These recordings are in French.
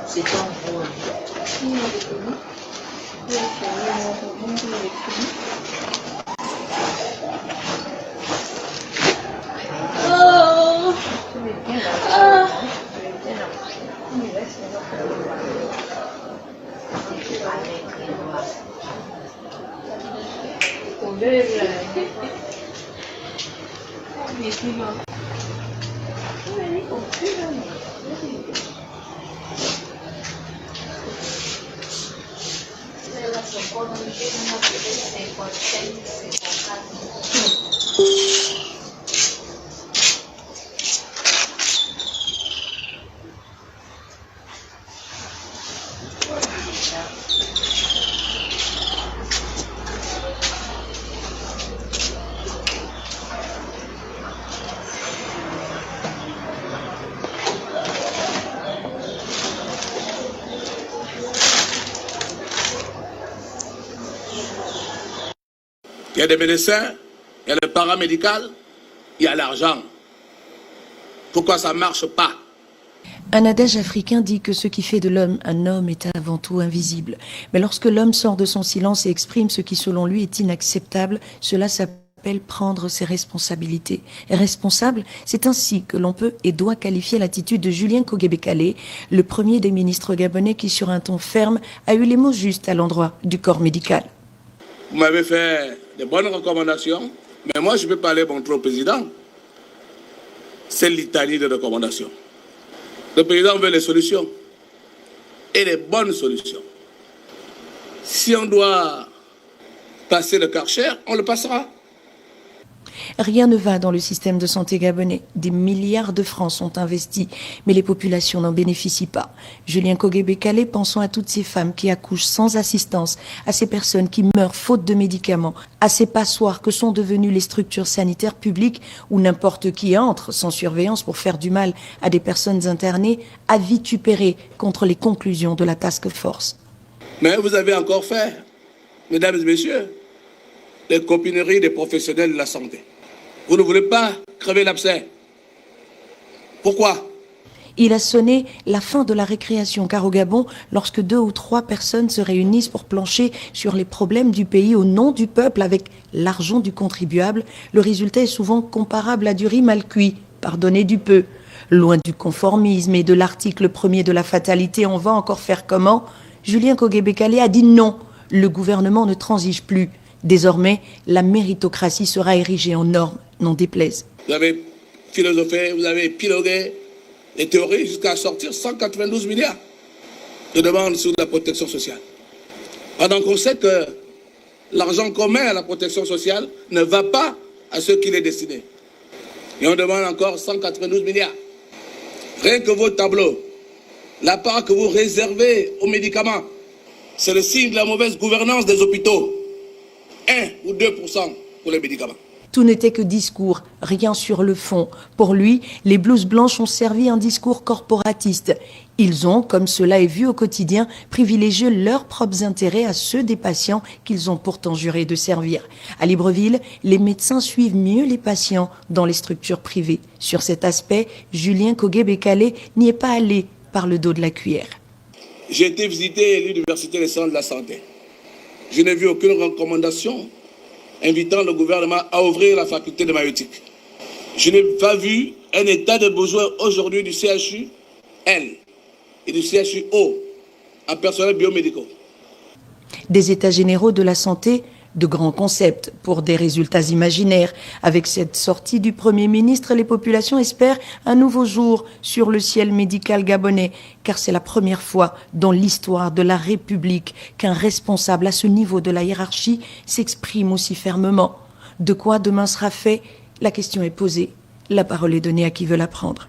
C'est ton rôle. Il y a des médecins, il y a le paramédical, il y a l'argent. Pourquoi ça ne marche pas? Un adage africain dit que ce qui fait de l'homme un homme est avant tout invisible. Mais lorsque l'homme sort de son silence et exprime ce qui selon lui est inacceptable, cela s'appelle prendre ses responsabilités. Et responsable, c'est ainsi que l'on peut et doit qualifier l'attitude de Julien Kogebe-Kalé, le premier des ministres gabonais qui, sur un ton ferme, a eu les mots justes à l'endroit du corps médical. Vous m'avez fait de bonnes recommandations, mais moi je peux parler montrer au président. C'est litanie de recommandations. Le président veut les solutions et les bonnes solutions. Si on doit passer le Karcher, on le passera. Rien ne va dans le système de santé gabonais. Des milliards de francs sont investis, mais les populations n'en bénéficient pas. Julien Kogebe-Kalé, pensons à toutes ces femmes qui accouchent sans assistance, à ces personnes qui meurent faute de médicaments, à ces passoires que sont devenues les structures sanitaires publiques où n'importe qui entre sans surveillance pour faire du mal à des personnes internées, à vitupérer contre les conclusions de la task force. Mais vous avez encore fait, mesdames et messieurs, les copineries des professionnels de la santé. Vous ne voulez pas crever l'abcès. Pourquoi? Il a sonné la fin de la récréation, car au Gabon, lorsque 2 ou 3 personnes se réunissent pour plancher sur les problèmes du pays au nom du peuple avec l'argent du contribuable, le résultat est souvent comparable à du riz mal cuit, pardonnez du peu. Loin du conformisme et de l'article 1er de la fatalité, on va encore faire comment? Julien Kogebe-Kalé a dit non, le gouvernement ne transige plus. Désormais, la méritocratie sera érigée en norme, n'en déplaise. Vous avez philosophé, vous avez épilogué les théories jusqu'à sortir 192 milliards de demandes sur la protection sociale. Pendant qu'on sait que l'argent qu'on met à la protection sociale ne va pas à ceux qui est destiné. Et on demande encore 192 milliards. Rien que vos tableaux, la part que vous réservez aux médicaments, c'est le signe de la mauvaise gouvernance des hôpitaux. 1 ou 2% pour les médicaments. Tout n'était que discours, rien sur le fond. Pour lui, les blouses blanches ont servi un discours corporatiste. Ils ont, comme cela est vu au quotidien, privilégié leurs propres intérêts à ceux des patients qu'ils ont pourtant juré de servir. À Libreville, les médecins suivent mieux les patients dans les structures privées. Sur cet aspect, Julien Kogebe-Kalé n'y est pas allé par le dos de la cuillère. J'ai été visiter l'Université des Sciences de la Santé. Je n'ai vu aucune recommandation invitant le gouvernement à ouvrir la faculté de maïeutique. Je n'ai pas vu un état de besoin aujourd'hui du CHU-L et du CHU-O en personnel biomédicaux. Des états généraux de la santé, De grands concepts pour des résultats imaginaires. Avec cette sortie du Premier ministre, les populations espèrent un nouveau jour sur le ciel médical gabonais, car c'est la première fois dans l'histoire de la République qu'un responsable à ce niveau de la hiérarchie s'exprime aussi fermement. De quoi demain sera fait? La question est posée. La parole est donnée à qui veut la prendre.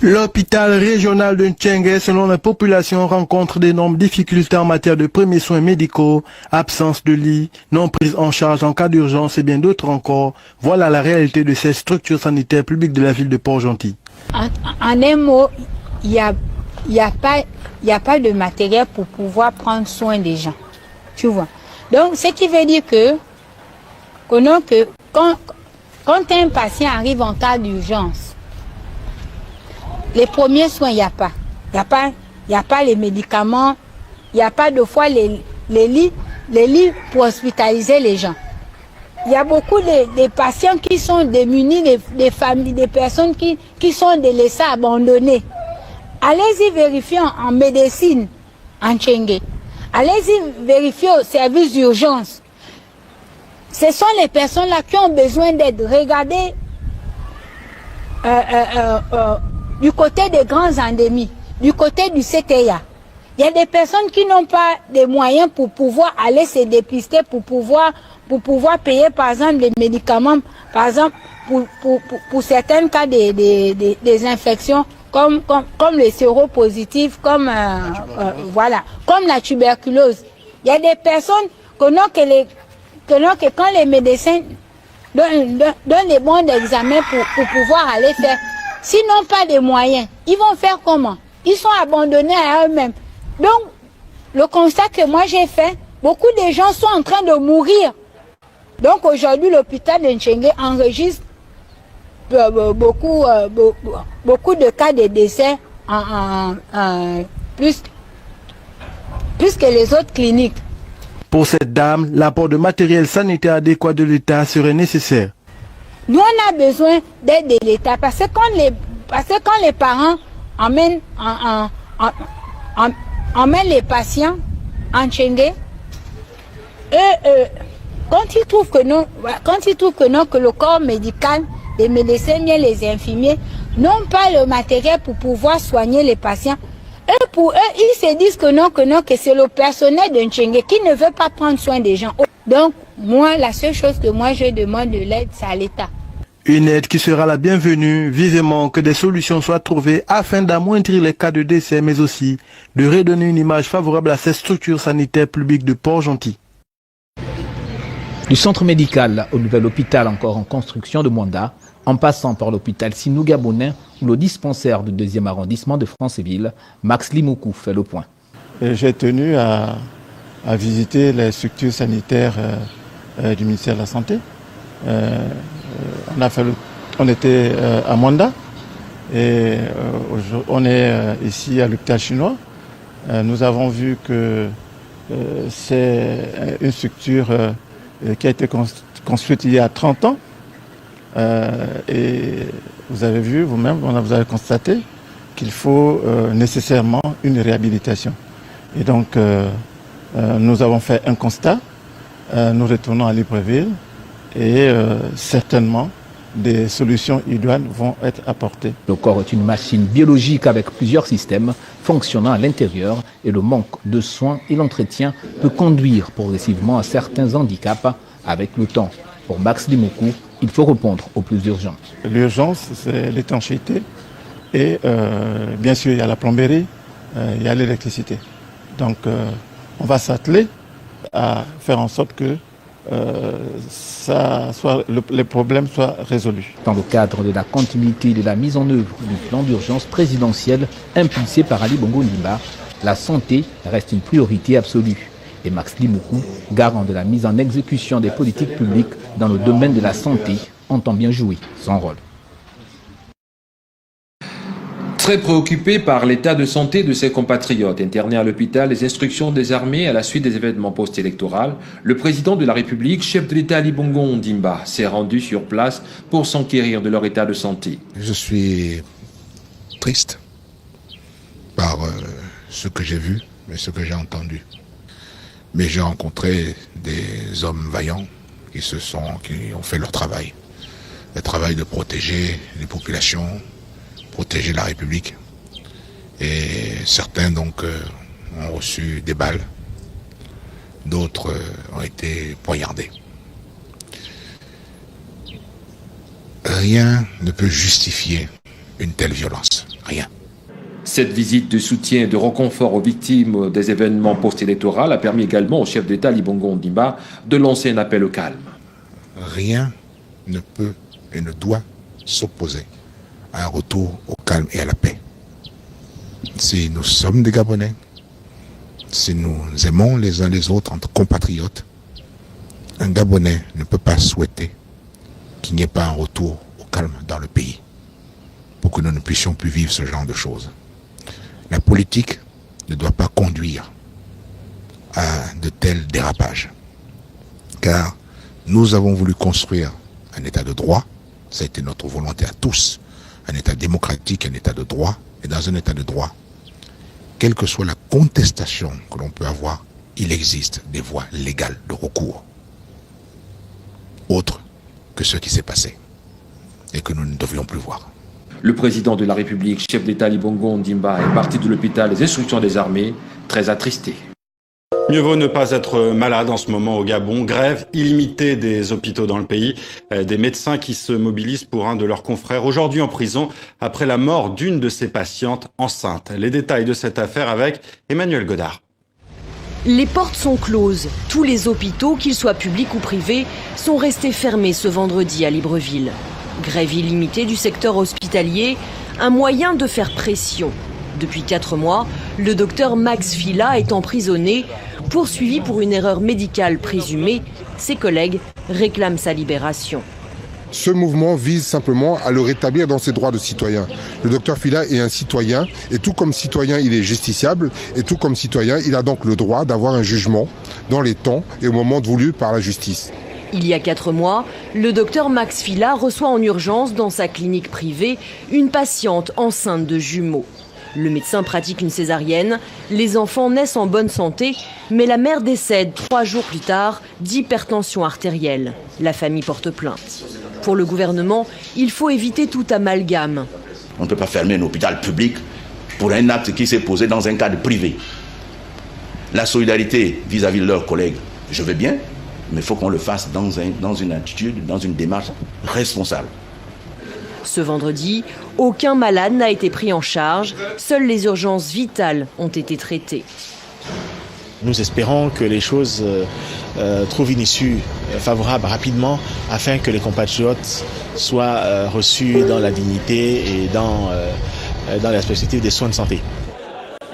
L'hôpital régional de Ntchengue, selon la population, rencontre d'énormes difficultés en matière de premiers soins médicaux, absence de lits, non prise en charge en cas d'urgence et bien d'autres encore. Voilà la réalité de ces structures sanitaires publiques de la ville de Port-Gentil. En un mot, il n'y a pas de matériel pour pouvoir prendre soin des gens. Tu vois. Donc, ce qui veut dire que quand un patient arrive en cas d'urgence, les premiers soins, il n'y a pas. Il n'y a pas les médicaments, il n'y a pas de fois les lits pour hospitaliser les gens. Il y a beaucoup de patients qui sont démunis, des familles, des personnes qui sont délaissées, abandonnées. Allez-y vérifier en médecine, en Ntchengue. Allez-y vérifier au service d'urgence. Ce sont les personnes-là qui ont besoin d'aide. Regardez du côté des grands endémies, du côté du CTIA. Il y a des personnes qui n'ont pas de moyens pour pouvoir aller se dépister, pour pouvoir payer par exemple des médicaments, par exemple pour certains cas des infections comme les séropositifs, comme la tuberculose. Il y a des personnes que quand les médecins donnent les bons d'examen pour pouvoir aller faire, s'ils n'ont pas de moyens, ils vont faire comment? Ils sont abandonnés à eux-mêmes. Donc, le constat que moi j'ai fait, beaucoup de gens sont en train de mourir. Donc aujourd'hui, l'hôpital de Ntchengue enregistre beaucoup de cas de décès plus que les autres cliniques. Pour cette dame, l'apport de matériel sanitaire adéquat de l'État serait nécessaire. Nous, on a besoin d'aide de l'État parce que quand les parents emmènent les patients en Ntchengue, quand ils trouvent que le corps médical, les médecins, les infirmiers n'ont pas le matériel pour pouvoir soigner les patients, pour eux, ils se disent que c'est le personnel de Ntchengue qui ne veut pas prendre soin des gens. Donc, moi, la seule chose que moi je demande de l'aide, c'est à l'État. Une aide qui sera la bienvenue, vivement que des solutions soient trouvées afin d'amoindrir les cas de décès, mais aussi de redonner une image favorable à ces structures sanitaires publiques de Port-Gentil. Du centre médical au nouvel hôpital encore en construction de Mwanda, en passant par l'hôpital Sinou Gabonais ou le dispensaire du 2e arrondissement de Franceville, Max Limoukou fait le point. J'ai tenu à visiter les structures sanitaires du ministère de la Santé. On était à Mwanda et on est ici à l'hôpital chinois. Nous avons vu que c'est une structure qui a été construite il y a 30 ans. Et vous avez vu vous-même, vous avez constaté qu'il faut nécessairement une réhabilitation. Et donc, nous avons fait un constat. Nous retournons à Libreville et certainement des solutions idoines vont être apportées. Le corps est une machine biologique avec plusieurs systèmes fonctionnant à l'intérieur et le manque de soins et l'entretien peut conduire progressivement à certains handicaps avec le temps. Pour Max Limoukou, il faut répondre au plus urgent. L'urgence, c'est l'étanchéité et bien sûr il y a la plomberie, il y a l'électricité. Donc on va s'atteler à faire en sorte que les problèmes soient résolus. Dans le cadre de la continuité et de la mise en œuvre du plan d'urgence présidentiel impulsé par Ali Bongo Ndimba, la santé reste une priorité absolue. Et Max Limoukou, garant de la mise en exécution des politiques publiques dans le domaine de la santé, entend bien jouer son rôle. Très préoccupé par l'état de santé de ses compatriotes internés à l'hôpital, les instructions des armées à la suite des événements post-électoraux, le président de la République, chef de l'État Ali Bongo Ndimba, s'est rendu sur place pour s'enquérir de leur état de santé. Je suis triste par ce que j'ai vu et ce que j'ai entendu. Mais j'ai rencontré des hommes vaillants qui ont fait leur travail. Le travail de protéger les populations, protéger la République. Et certains donc ont reçu des balles, d'autres ont été poignardés. Rien ne peut justifier une telle violence. Rien. Cette visite de soutien et de réconfort aux victimes des événements post-électoraux a permis également au chef d'État Ali Bongo Ondimba de lancer un appel au calme. Rien ne peut et ne doit s'opposer à un retour au calme et à la paix. Si nous sommes des Gabonais, si nous aimons les uns les autres entre compatriotes, un Gabonais ne peut pas souhaiter qu'il n'y ait pas un retour au calme dans le pays pour que nous ne puissions plus vivre ce genre de choses. La politique ne doit pas conduire à de tels dérapages, car nous avons voulu construire un état de droit, ça a été notre volonté à tous, un état démocratique, un état de droit, et dans un état de droit, quelle que soit la contestation que l'on peut avoir, il existe des voies légales de recours, autres que ce qui s'est passé et que nous ne devions plus voir. Le président de la République, chef d'État Ali Bongo Ondimba, est parti de l'hôpital des instructions des armées, très attristé. Mieux vaut ne pas être malade en ce moment au Gabon. Grève illimitée des hôpitaux dans le pays. Des médecins qui se mobilisent pour un de leurs confrères aujourd'hui en prison après la mort d'une de ses patientes enceintes. Les détails de cette affaire avec Emmanuel Godard. Les portes sont closes. Tous les hôpitaux, qu'ils soient publics ou privés, sont restés fermés ce vendredi à Libreville. Grève illimitée du secteur hospitalier, un moyen de faire pression. Depuis 4 mois, le docteur Max Fila est emprisonné, poursuivi pour une erreur médicale présumée. Ses collègues réclament sa libération. Ce mouvement vise simplement à le rétablir dans ses droits de citoyen. Le docteur Fila est un citoyen, et tout comme citoyen, il est justiciable, et tout comme citoyen, il a donc le droit d'avoir un jugement dans les temps et au moment voulu par la justice. Il y a 4 mois, le docteur Max Fila reçoit en urgence dans sa clinique privée une patiente enceinte de jumeaux. Le médecin pratique une césarienne, les enfants naissent en bonne santé, mais la mère décède 3 jours plus tard d'hypertension artérielle. La famille porte plainte. Pour le gouvernement, il faut éviter tout amalgame. On ne peut pas fermer un hôpital public pour un acte qui s'est posé dans un cadre privé. La solidarité vis-à-vis de leurs collègues, je veux bien, mais il faut qu'on le fasse dans une attitude, dans une démarche responsable. Ce vendredi, aucun malade n'a été pris en charge. Seules les urgences vitales ont été traitées. Nous espérons que les choses trouvent une issue favorable rapidement afin que les compatriotes soient reçus dans la dignité et dans la perspective des soins de santé.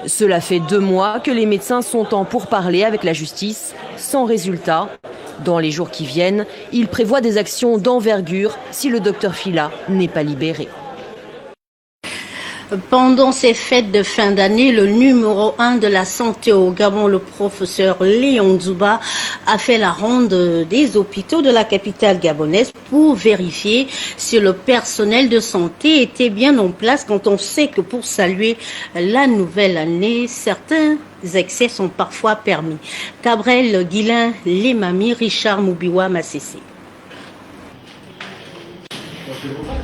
Cela fait 2 mois que les médecins sont en pourparlers avec la justice, sans résultat. Dans les jours qui viennent, ils prévoient des actions d'envergure si le docteur Fila n'est pas libéré. Pendant ces fêtes de fin d'année, le numéro 1 de la santé au Gabon, le professeur Léon Zouba, a fait la ronde des hôpitaux de la capitale gabonaise pour vérifier si le personnel de santé était bien en place, quand on sait que pour saluer la nouvelle année, certains excès sont parfois permis. Cabrel Guilain, Lemami, Richard Moubiwa, Massessé.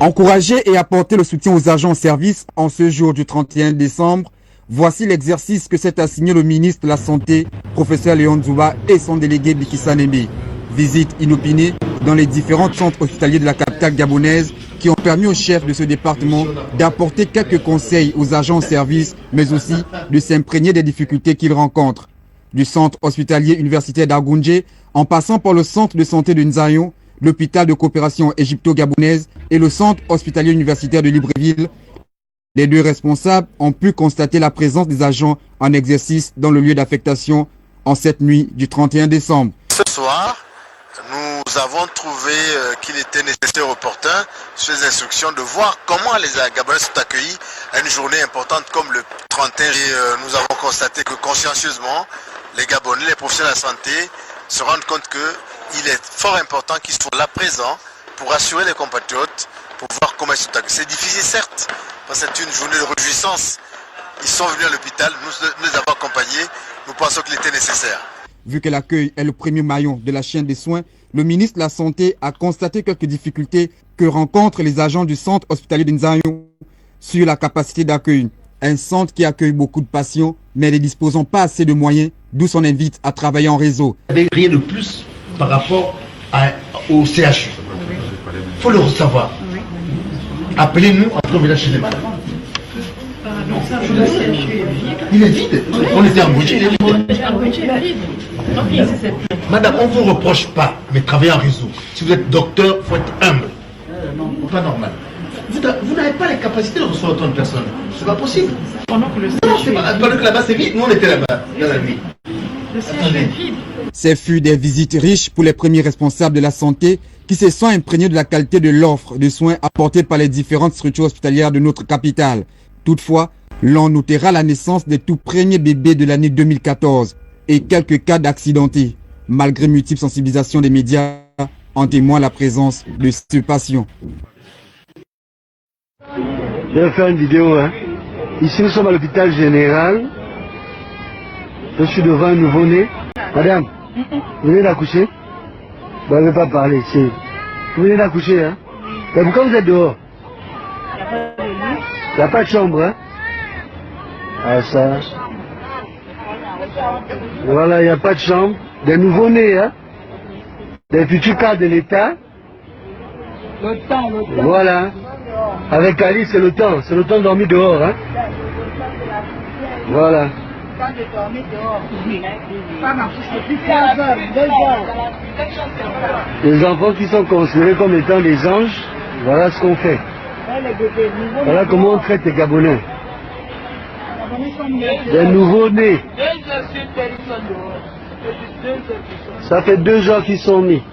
Encourager et apporter le soutien aux agents en service en ce jour du 31 décembre, voici l'exercice que s'est assigné le ministre de la Santé, professeur Léon Zouba, et son délégué Bikissa Nembe. Visite inopinée dans les différents centres hospitaliers de la capitale gabonaise qui ont permis au chef de ce département d'apporter quelques conseils aux agents en service, mais aussi de s'imprégner des difficultés qu'ils rencontrent. Du centre hospitalier universitaire d'Argoundjé, en passant par le centre de santé de Nzayon, l'hôpital de coopération égypto-gabonaise et le centre hospitalier universitaire de Libreville. Les 2 responsables ont pu constater la présence des agents en exercice dans le lieu d'affectation en cette nuit du 31 décembre. Ce soir, nous avons trouvé qu'il était nécessaire et opportun, sur les instructions, de voir comment les Gabonais sont accueillis à une journée importante comme le 31. Et nous avons constaté que consciencieusement, les Gabonais, les professionnels de la santé, se rendent compte qu'il est fort important qu'ils soient là présents pour assurer les compatriotes, pour voir comment ils sont accueillis. C'est difficile certes, parce que c'est une journée de réjouissance, Ils sont venus à l'hôpital, nous les avons accompagnés, nous pensons qu'il était nécessaire. Vu que l'accueil est le premier maillon de la chaîne des soins, le ministre de la Santé a constaté quelques difficultés que rencontrent les agents du centre hospitalier de Nzayon sur la capacité d'accueil. Un centre qui accueille beaucoup de patients, mais ne disposant pas assez de moyens, d'où son invite à travailler en réseau. Il n'y avait rien de plus par rapport au CHU. Il faut le savoir. Appelez-nous après on va chez les malades. Il est vide. On était embauché, il est vide. Madame, on ne vous reproche pas, mais travaillez en réseau. Si vous êtes docteur, il faut être humble. Pas normal. Vous n'avez pas les capacités de recevoir autant de personnes. C'est pas possible. Pendant que là-bas c'est vide, nous on était là-bas, dans la nuit. Ces furent des visites riches pour les premiers responsables de la santé qui se sont imprégnés de la qualité de l'offre de soins apportée par les différentes structures hospitalières de notre capitale. Toutefois, l'on notera la naissance des tout premiers bébés de l'année 2014 et quelques cas d'accidentés. Malgré multiples sensibilisations des médias, en témoigne la présence de ce patient. Je vais faire une vidéo. Ici, nous sommes à l'hôpital général. Je suis devant un nouveau-né. Madame, vous venez d'accoucher? Vous n'avez pas parlé ici. Vous venez d'accoucher, Mais pourquoi vous êtes dehors? Il n'y a pas de chambre, Ah, ça. Voilà, il n'y a pas de chambre. Des nouveaux-nés, Des futurs cadres de l'État. Voilà. Avec Ali, c'est le temps dormi dehors, Voilà. Les enfants qui sont considérés comme étant des anges, voilà ce qu'on fait. Voilà comment on traite les Gabonais. Des nouveaux-nés. Ça fait 2 ans qu'ils sont mis,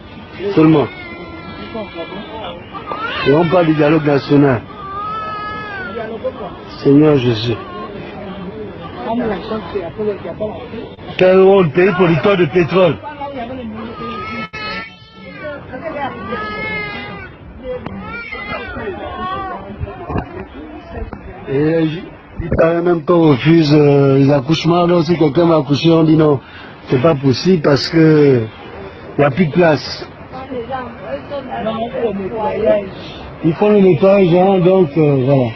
seulement. Et on parle du dialogue national. Seigneur Jésus. Quel rôle le pays producteur de pétrole? Et il paraît même qu'on refuse les accouchements. Donc si quelqu'un m'a accouché, on dit non, c'est pas possible parce que il n'y a plus de place. Ils font le nettoyage, donc voilà.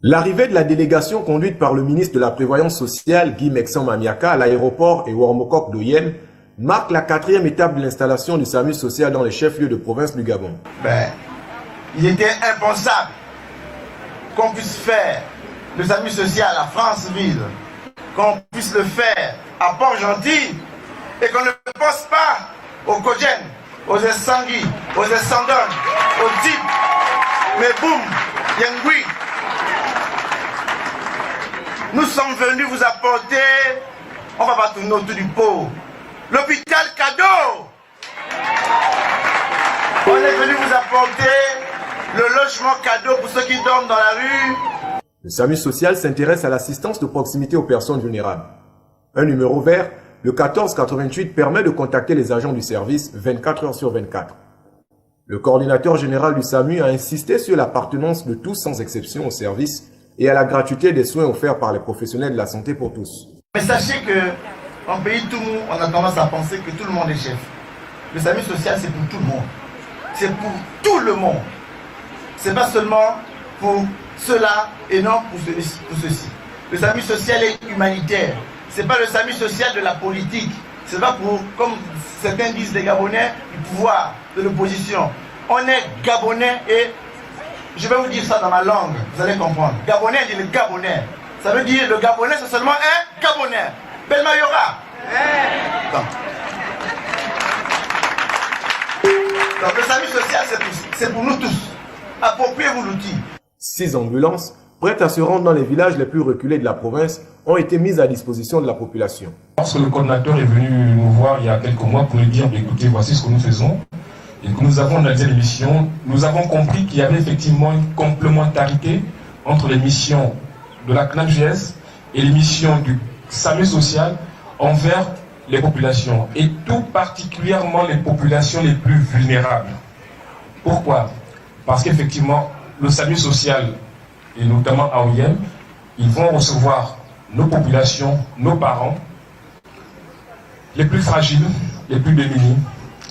L'arrivée de la délégation conduite par le ministre de la Prévoyance sociale, Guy Mexan Mamiaka, à l'aéroport et Wormokok d'Oyen, marque la 4e étape de l'installation du SAMU social dans les chefs-lieux de province du Gabon. Il était impensable qu'on puisse faire le SAMU social à Franceville, qu'on puisse le faire à Port-Gentil, et qu'on ne pense pas aux Kogènes, aux Essangui, aux Essandon, aux Dip, mais boum, Yangui. Nous sommes venus vous apporter, on va pas tourner autour du pot, l'hôpital cadeau. On est venu vous apporter le logement cadeau pour ceux qui dorment dans la rue. Le SAMU social s'intéresse à l'assistance de proximité aux personnes vulnérables. Un numéro vert, le 1488, permet de contacter les agents du service 24 heures sur 24. Le coordinateur général du SAMU a insisté sur l'appartenance de tous sans exception au service et à la gratuité des soins offerts par les professionnels de la santé pour tous. Mais sachez que en pays tout le monde, on a tendance à penser que tout le monde est chef. Le SAMU social, c'est pour tout le monde. C'est pour tout le monde. C'est pas seulement pour ceux-là et non pour ceux-ci. Le SAMU social est humanitaire. C'est pas le SAMU social de la politique. C'est pas pour, comme certains disent les Gabonais, du pouvoir, de l'opposition. On est Gabonais et je vais vous dire ça dans ma langue, vous allez comprendre. Gabonais dit le Gabonais. Ça veut dire le Gabonais, c'est seulement un Gabonais. Belmayora. Donc le SAMU social, c'est pour nous tous. Appropriez-vous l'outil. 6 ambulances, prêtes à se rendre dans les villages les plus reculés de la province, ont été mises à disposition de la population. Lorsque le coordinateur est venu nous voir il y a quelques mois pour nous dire, écoutez, voici ce que nous faisons, et que nous avons analysé les missions, nous avons compris qu'il y avait effectivement une complémentarité entre les missions de la CNAGS et les missions du SAMU social envers les populations, et tout particulièrement les populations les plus vulnérables. Pourquoi? Parce qu'effectivement, le SAMU social, et notamment à Oyem, ils vont recevoir nos populations, nos parents, les plus fragiles, les plus démunis,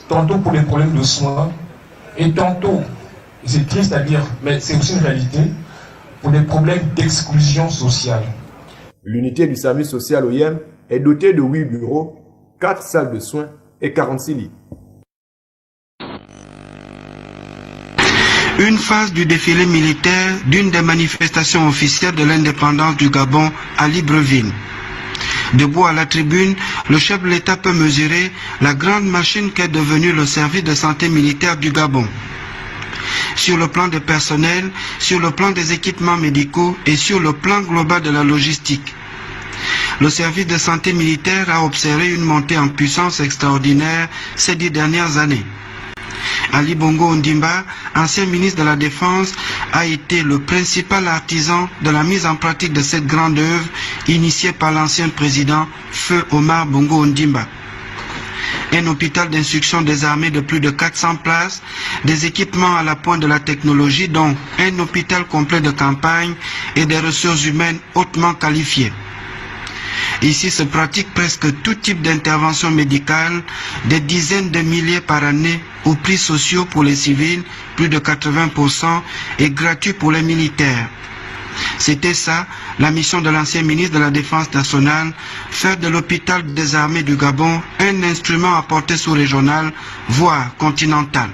tantôt pour les problèmes de soins, et tantôt, et c'est triste à dire, mais c'est aussi une réalité, pour des problèmes d'exclusion sociale. L'unité du SAMU social OIM est dotée de 8 bureaux, 4 salles de soins et 46 lits. Une phase du défilé militaire d'une des manifestations officielles de l'indépendance du Gabon à Libreville. Debout à la tribune, le chef de l'État peut mesurer la grande machine qu'est devenue le service de santé militaire du Gabon. Sur le plan des personnels, sur le plan des équipements médicaux et sur le plan global de la logistique. Le service de santé militaire a observé une montée en puissance extraordinaire ces 10 dernières années. Ali Bongo Ondimba, ancien ministre de la Défense, a été le principal artisan de la mise en pratique de cette grande œuvre initiée par l'ancien président Feu Omar Bongo Ondimba. Un hôpital d'instruction des armées de plus de 400 places, des équipements à la pointe de la technologie, dont un hôpital complet de campagne et des ressources humaines hautement qualifiées. Ici se pratique presque tout type d'intervention médicale, des dizaines de milliers par année aux prix sociaux pour les civils, plus de 80%, et gratuits pour les militaires. C'était ça, la mission de l'ancien ministre de la Défense nationale, faire de l'hôpital des armées du Gabon un instrument à portée sous-régionale, voire continentale.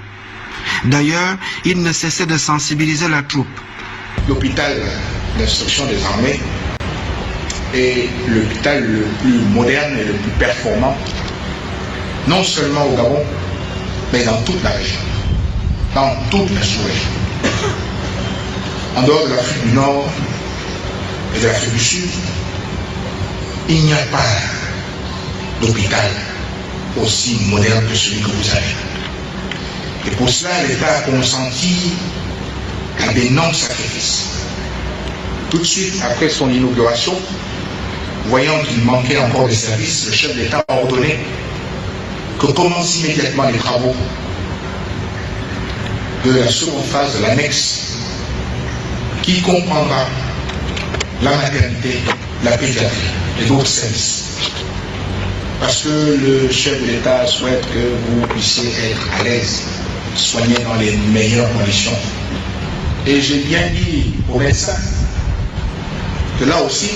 D'ailleurs, il ne cessait de sensibiliser la troupe. L'hôpital d'instruction des armées est l'hôpital le plus moderne et le plus performant, non seulement au Gabon, mais dans toute la région, dans toute la sous-région. En dehors de l'Afrique du Nord et de l'Afrique du Sud, il n'y a pas d'hôpital aussi moderne que celui que vous avez. Et pour cela, l'État a consenti à d'énormes sacrifices. Tout de suite après son inauguration, voyant qu'il manquait encore des services, le chef d'État a ordonné que commencent immédiatement les travaux de la seconde phase de l'annexe qui comprendra la maternité, la pédiatrie et d'autres services. Parce que le chef de l'État souhaite que vous puissiez être à l'aise, soigner dans les meilleures conditions. Et j'ai bien dit aux médecins que là aussi,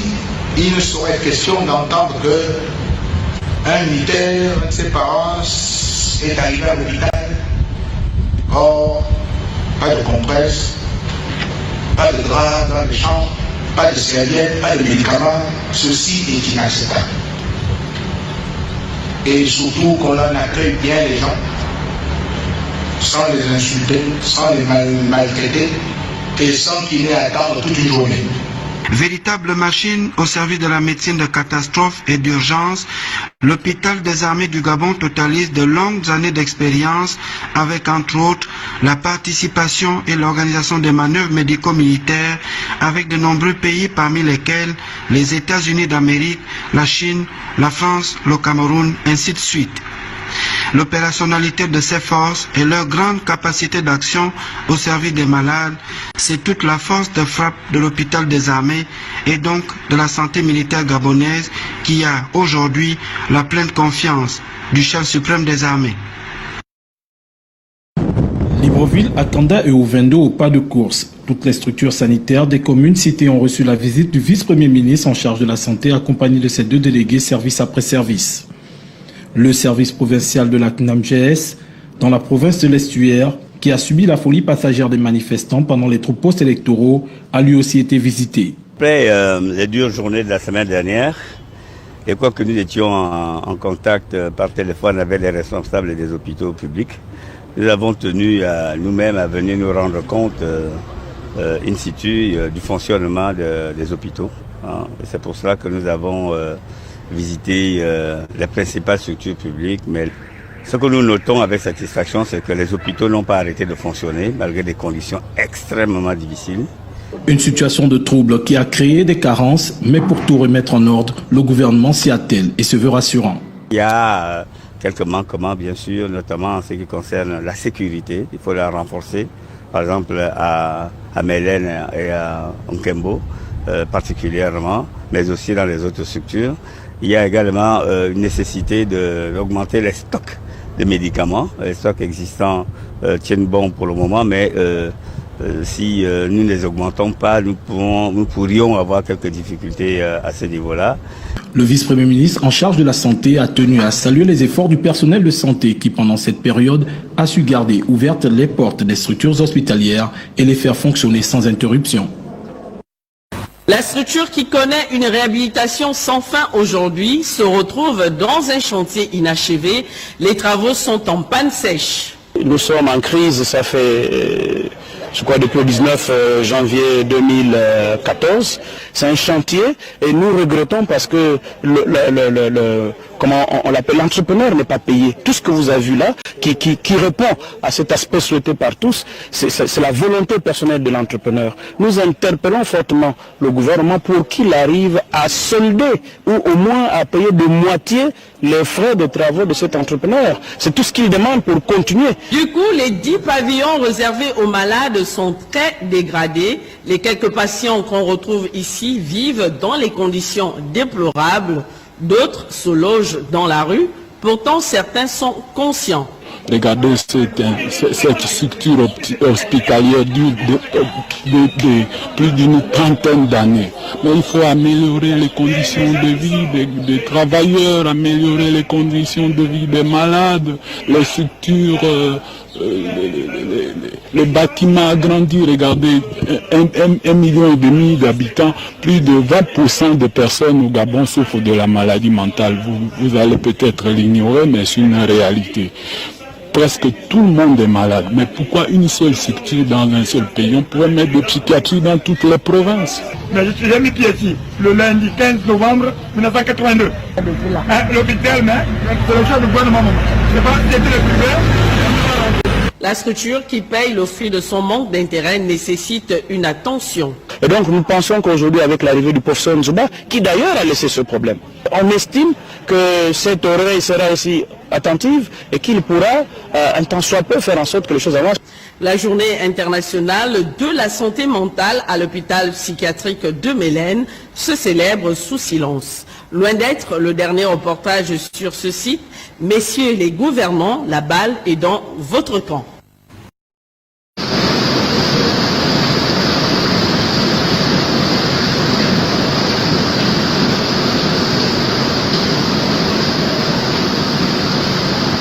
il ne saurait être question d'entendre qu'un militaire, un de ses parents, est arrivé à l'hôpital. Or, pas de compresse, pas de drap dans les chambres, pas de serviettes, pas de médicaments. Ceci est inacceptable. Et surtout qu'on en accueille bien les gens, sans les insulter, sans les maltraiter, et sans qu'il n'ait à attendre toute une journée. Véritable machine au service de la médecine de catastrophe et d'urgence, l'hôpital des armées du Gabon totalise de longues années d'expérience avec entre autres la participation et l'organisation des manœuvres médico-militaires avec de nombreux pays parmi lesquels les États-Unis d'Amérique, la Chine, la France, le Cameroun, ainsi de suite. L'opérationnalité de ces forces et leur grande capacité d'action au service des malades, c'est toute la force de frappe de l'hôpital des armées et donc de la santé militaire gabonaise qui a aujourd'hui la pleine confiance du chef suprême des armées. Libreville, Atanda et Ouvendo au pas de course. Toutes les structures sanitaires des communes citées ont reçu la visite du vice-premier ministre en charge de la santé accompagné de ses 2 délégués service après service. Le service provincial de la CNAMGS dans la province de l'Estuaire, qui a subi la folie passagère des manifestants pendant les troupeaux électoraux, a lui aussi été visité. Après les dures journées de la semaine dernière, et quoi que nous étions en contact par téléphone avec les responsables des hôpitaux publics, nous avons tenu nous-mêmes à venir nous rendre compte in situ du fonctionnement des hôpitaux. C'est pour cela que nous avons visiter les principales structures publiques, mais ce que nous notons avec satisfaction, c'est que les hôpitaux n'ont pas arrêté de fonctionner malgré des conditions extrêmement difficiles. Une situation de trouble qui a créé des carences, mais pour tout remettre en ordre, le gouvernement s'y attelle et se veut rassurant. Il y a quelques manquements, bien sûr, notamment en ce qui concerne la sécurité. Il faut la renforcer, par exemple à Mélène et à Nkembo. particulièrement, mais aussi dans les autres structures. Il y a également une nécessité d'augmenter les stocks de médicaments. Les stocks existants tiennent bon pour le moment, mais si nous ne les augmentons pas, nous pourrions avoir quelques difficultés à ce niveau-là. Le vice-premier ministre en charge de la santé a tenu à saluer les efforts du personnel de santé qui, pendant cette période, a su garder ouvertes les portes des structures hospitalières et les faire fonctionner sans interruption. La structure qui connaît une réhabilitation sans fin aujourd'hui se retrouve dans un chantier inachevé. Les travaux sont en panne sèche. Nous sommes en crise, ça fait, je crois, depuis le 19 janvier 2014. C'est un chantier et nous regrettons parce que comment on l'appelle, l'entrepreneur n'est pas payé. Tout ce que vous avez vu là, qui répond à cet aspect souhaité par tous, c'est la volonté personnelle de l'entrepreneur. Nous interpellons fortement le gouvernement pour qu'il arrive à solder ou au moins à payer de moitié les frais de travaux de cet entrepreneur. C'est tout ce qu'il demande pour continuer. Du coup, les 10 pavillons réservés aux malades sont très dégradés. Les quelques patients qu'on retrouve ici vivent dans les conditions déplorables. D'autres se logent dans la rue. Pourtant, certains sont conscients. Regardez cette structure hospitalière de plus d'une trentaine d'années. Mais il faut améliorer les conditions de vie des travailleurs, améliorer les conditions de vie des malades, les structures, les bâtiments agrandis. Regardez, 1,5 million d'habitants, plus de 20% de personnes au Gabon souffrent de la maladie mentale. Vous allez peut-être l'ignorer, mais c'est une réalité. Presque tout le monde est malade. Mais pourquoi une seule structure dans un seul pays? On pourrait mettre des psychiatries dans toutes les provinces. Mais je suis jamais qui ici, le lundi 15 novembre 1982. L'hôpital, mais c'est le choix du gouvernement. C'est pas c'était le privé. La structure qui paye le fruit de son manque d'intérêt nécessite une attention. Et donc nous pensons qu'aujourd'hui, avec l'arrivée du professeur Nzouba, qui d'ailleurs a laissé ce problème, on estime que cette oreille sera aussi attentive et qu'il pourra, un temps soit peu, faire en sorte que les choses avancent. La journée internationale de la santé mentale à l'hôpital psychiatrique de Mélène se célèbre sous silence. Loin d'être le dernier reportage sur ce site, messieurs les gouvernants, la balle est dans votre camp.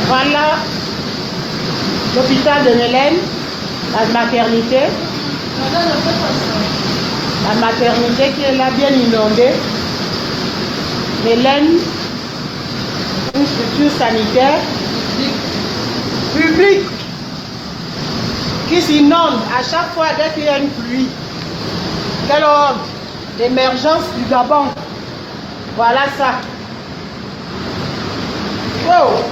Voilà l'hôpital de Mélène, la maternité. La maternité qui est là bien inondée. Mélène, une structure sanitaire publique qui s'inonde à chaque fois dès qu'il y a une pluie. Quelle honte! L'émergence du Gabon. Voilà ça. Wow.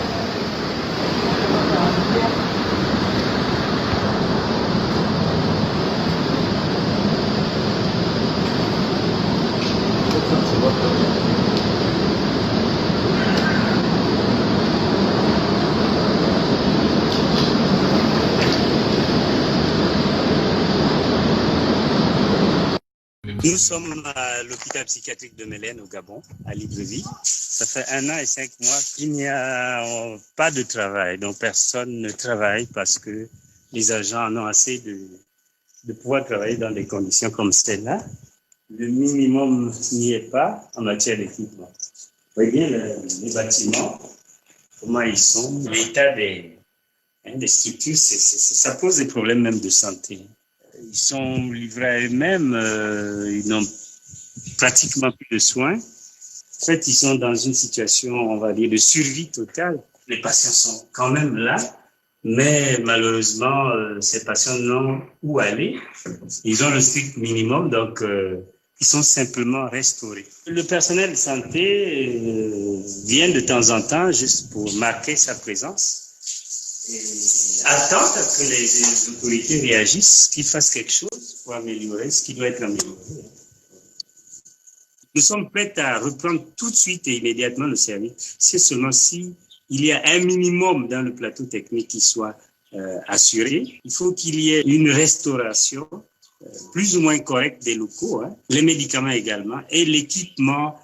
Nous sommes à l'hôpital psychiatrique de Mélène au Gabon, à Libreville. Ça fait 1 an et 5 mois qu'il n'y a pas de travail. Donc personne ne travaille parce que les agents en ont assez de pouvoir travailler dans des conditions comme celle-là. Le minimum n'y est pas en matière d'équipement. Vous voyez bien les bâtiments, comment ils sont, l'état des structures, ça pose des problèmes même de santé. Ils sont livrés à eux-mêmes, ils n'ont pratiquement plus de soins. En fait, ils sont dans une situation, on va dire, de survie totale. Les patients sont quand même là, mais malheureusement, ces patients n'ont où aller. Ils ont le strict minimum, donc ils sont simplement restaurés. Le personnel de santé vient de temps en temps juste pour marquer sa présence. Et attendre que les autorités réagissent, qu'ils fassent quelque chose pour améliorer ce qui doit être amélioré. Nous sommes prêts à reprendre tout de suite et immédiatement le service. C'est seulement si il y a un minimum dans le plateau technique qui soit assuré. Il faut qu'il y ait une restauration plus ou moins correcte des locaux, les médicaments également, et l'équipement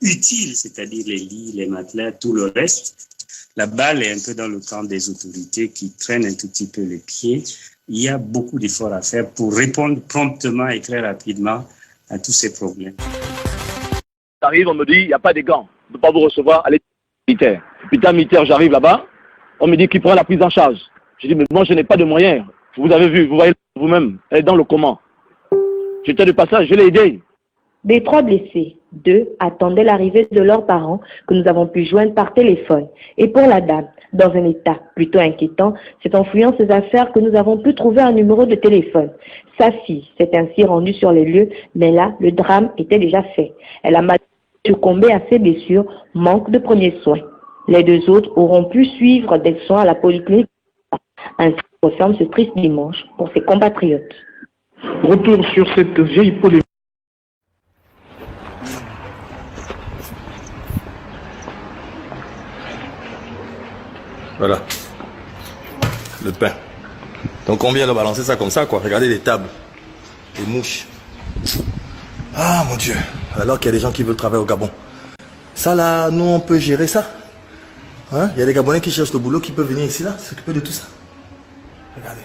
utile, c'est-à-dire les lits, les matelas, tout le reste. La balle est un peu dans le camp des autorités qui traînent un tout petit peu les pieds. Il y a beaucoup d'efforts à faire pour répondre promptement et très rapidement à tous ces problèmes. J'arrive, on me dit, il n'y a pas de gants, on ne peut pas vous recevoir à l'état militaire. L'hôpital militaire, j'arrive là-bas, on me dit qu'il prend la prise en charge. Je dis, mais moi, je n'ai pas de moyens. Vous avez vu, vous voyez vous-même, elle est dans le coma. J'étais de passage, je l'ai aidé. Des 3 blessés, 2 attendaient l'arrivée de leurs parents que nous avons pu joindre par téléphone. Et pour la dame, dans un état plutôt inquiétant, c'est en fouillant ses affaires que nous avons pu trouver un numéro de téléphone. Sa fille s'est ainsi rendue sur les lieux, mais là, le drame était déjà fait. Elle a malheureusement succombé à ses blessures, manque de premiers soins. Les 2 autres auront pu suivre des soins à la polyclinique. Ainsi referme ce triste dimanche pour ses compatriotes. Retour sur cette vieille polémique. Voilà. Le pain. Donc on vient de balancer ça comme ça, quoi. Regardez les tables. Les mouches. Ah mon Dieu. Alors qu'il y a des gens qui veulent travailler au Gabon. Ça là, nous on peut gérer ça. Hein? Il y a des Gabonais qui cherchent le boulot qui peuvent venir ici là, s'occuper de tout ça. Regardez.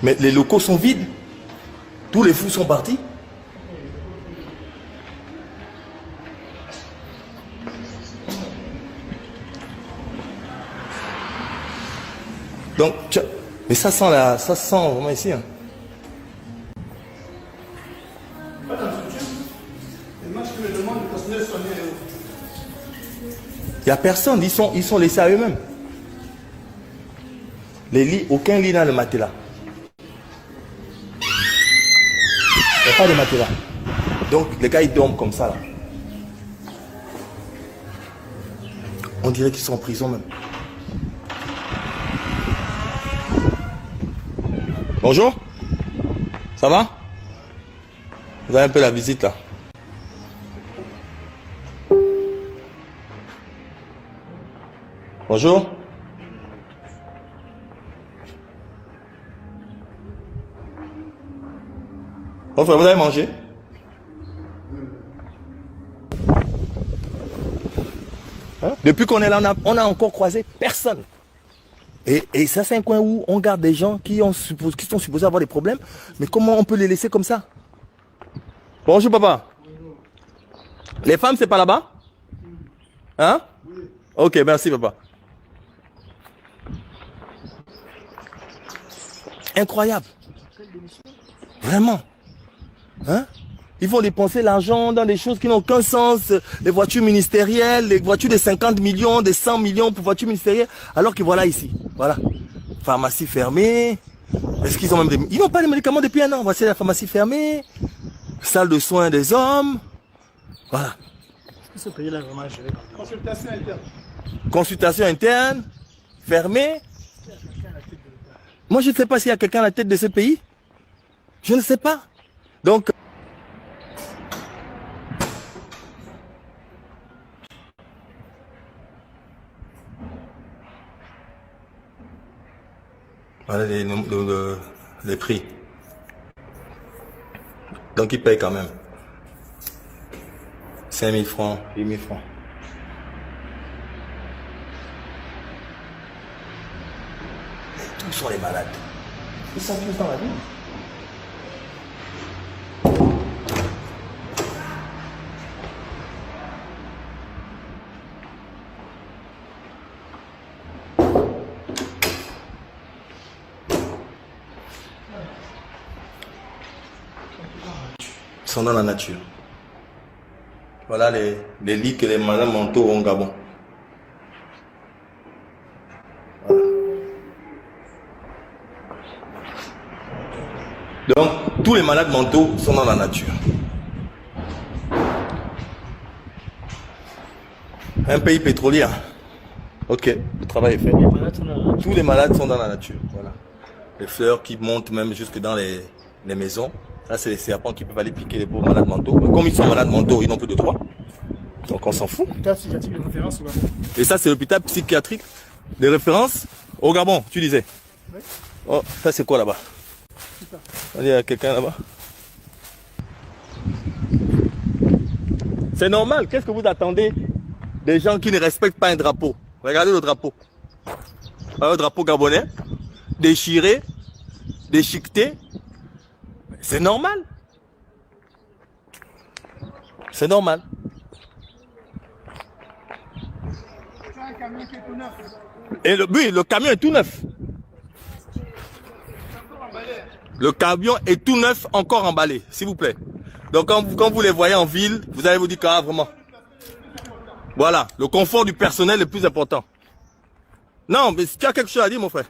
Mais les locaux sont vides. Tous les fous sont partis. Donc, mais ça sent vraiment ici. Hein. Il n'y a personne, ils sont laissés à eux-mêmes. Les lits, aucun lit n'a le matelas. Il n'y a pas de matelas. Donc les gars ils dorment comme ça là. On dirait qu'ils sont en prison même. Bonjour. Ça va? Vous avez un peu la visite là. Bonjour. Enfin, vous avez mangé? Hein? Depuis qu'on est là, on a encore croisé personne. Et ça, c'est un coin où on garde des gens qui sont supposés avoir des problèmes. Mais comment on peut les laisser comme ça? Bonjour, papa. Les femmes, c'est pas là-bas? Hein? Ok, merci, papa. Incroyable. Vraiment. Hein? Ils vont dépenser l'argent dans des choses qui n'ont aucun sens. Les voitures ministérielles, les voitures de 50 millions, de 100 millions pour voitures ministérielles. Alors que voilà ici. Voilà. Pharmacie fermée. Est-ce qu'ils ont même des... Ils n'ont pas les médicaments depuis 1 an. Voici la pharmacie fermée. Salle de soins des hommes. Voilà. Est-ce que ce pays-là est vraiment géré? Consultation interne. Consultation interne. Fermée. Moi, je ne sais pas s'il y a quelqu'un à la tête de ce pays. Je ne sais pas. Donc... Voilà les prix. Donc ils payent quand même. 5 000 francs, 8 000 francs. Tous sont les malades. Ils sont tous dans la vie. Ils sont dans la nature. Voilà les lits que les malades mentaux ont au Gabon. Voilà. Donc, tous les malades mentaux sont dans la nature. Un pays pétrolier. Ok, le travail est fait. Tous les malades sont dans la nature. Voilà. Les fleurs qui montent même jusque dans les maisons. Là, c'est les serpents qui peuvent aller piquer les pauvres malades mentaux. Mais comme ils sont malades mentaux, ils n'ont plus de droits. Donc on s'en fout. De référence au Gabon. Et ça, c'est l'hôpital psychiatrique de référence au Gabon, tu disais. Oh, ça c'est quoi là-bas? Il y a quelqu'un là-bas. C'est normal, qu'est-ce que vous attendez des gens qui ne respectent pas un drapeau? Regardez le drapeau. Un drapeau gabonais, déchiré, déchiqueté. C'est normal. C'est normal. Et le camion est tout neuf. Le camion est tout neuf, encore emballé, s'il vous plaît. Donc quand vous les voyez en ville, vous allez vous dire ah vraiment. Voilà, le confort du personnel est le plus important. Non, mais tu as quelque chose à dire, mon frère.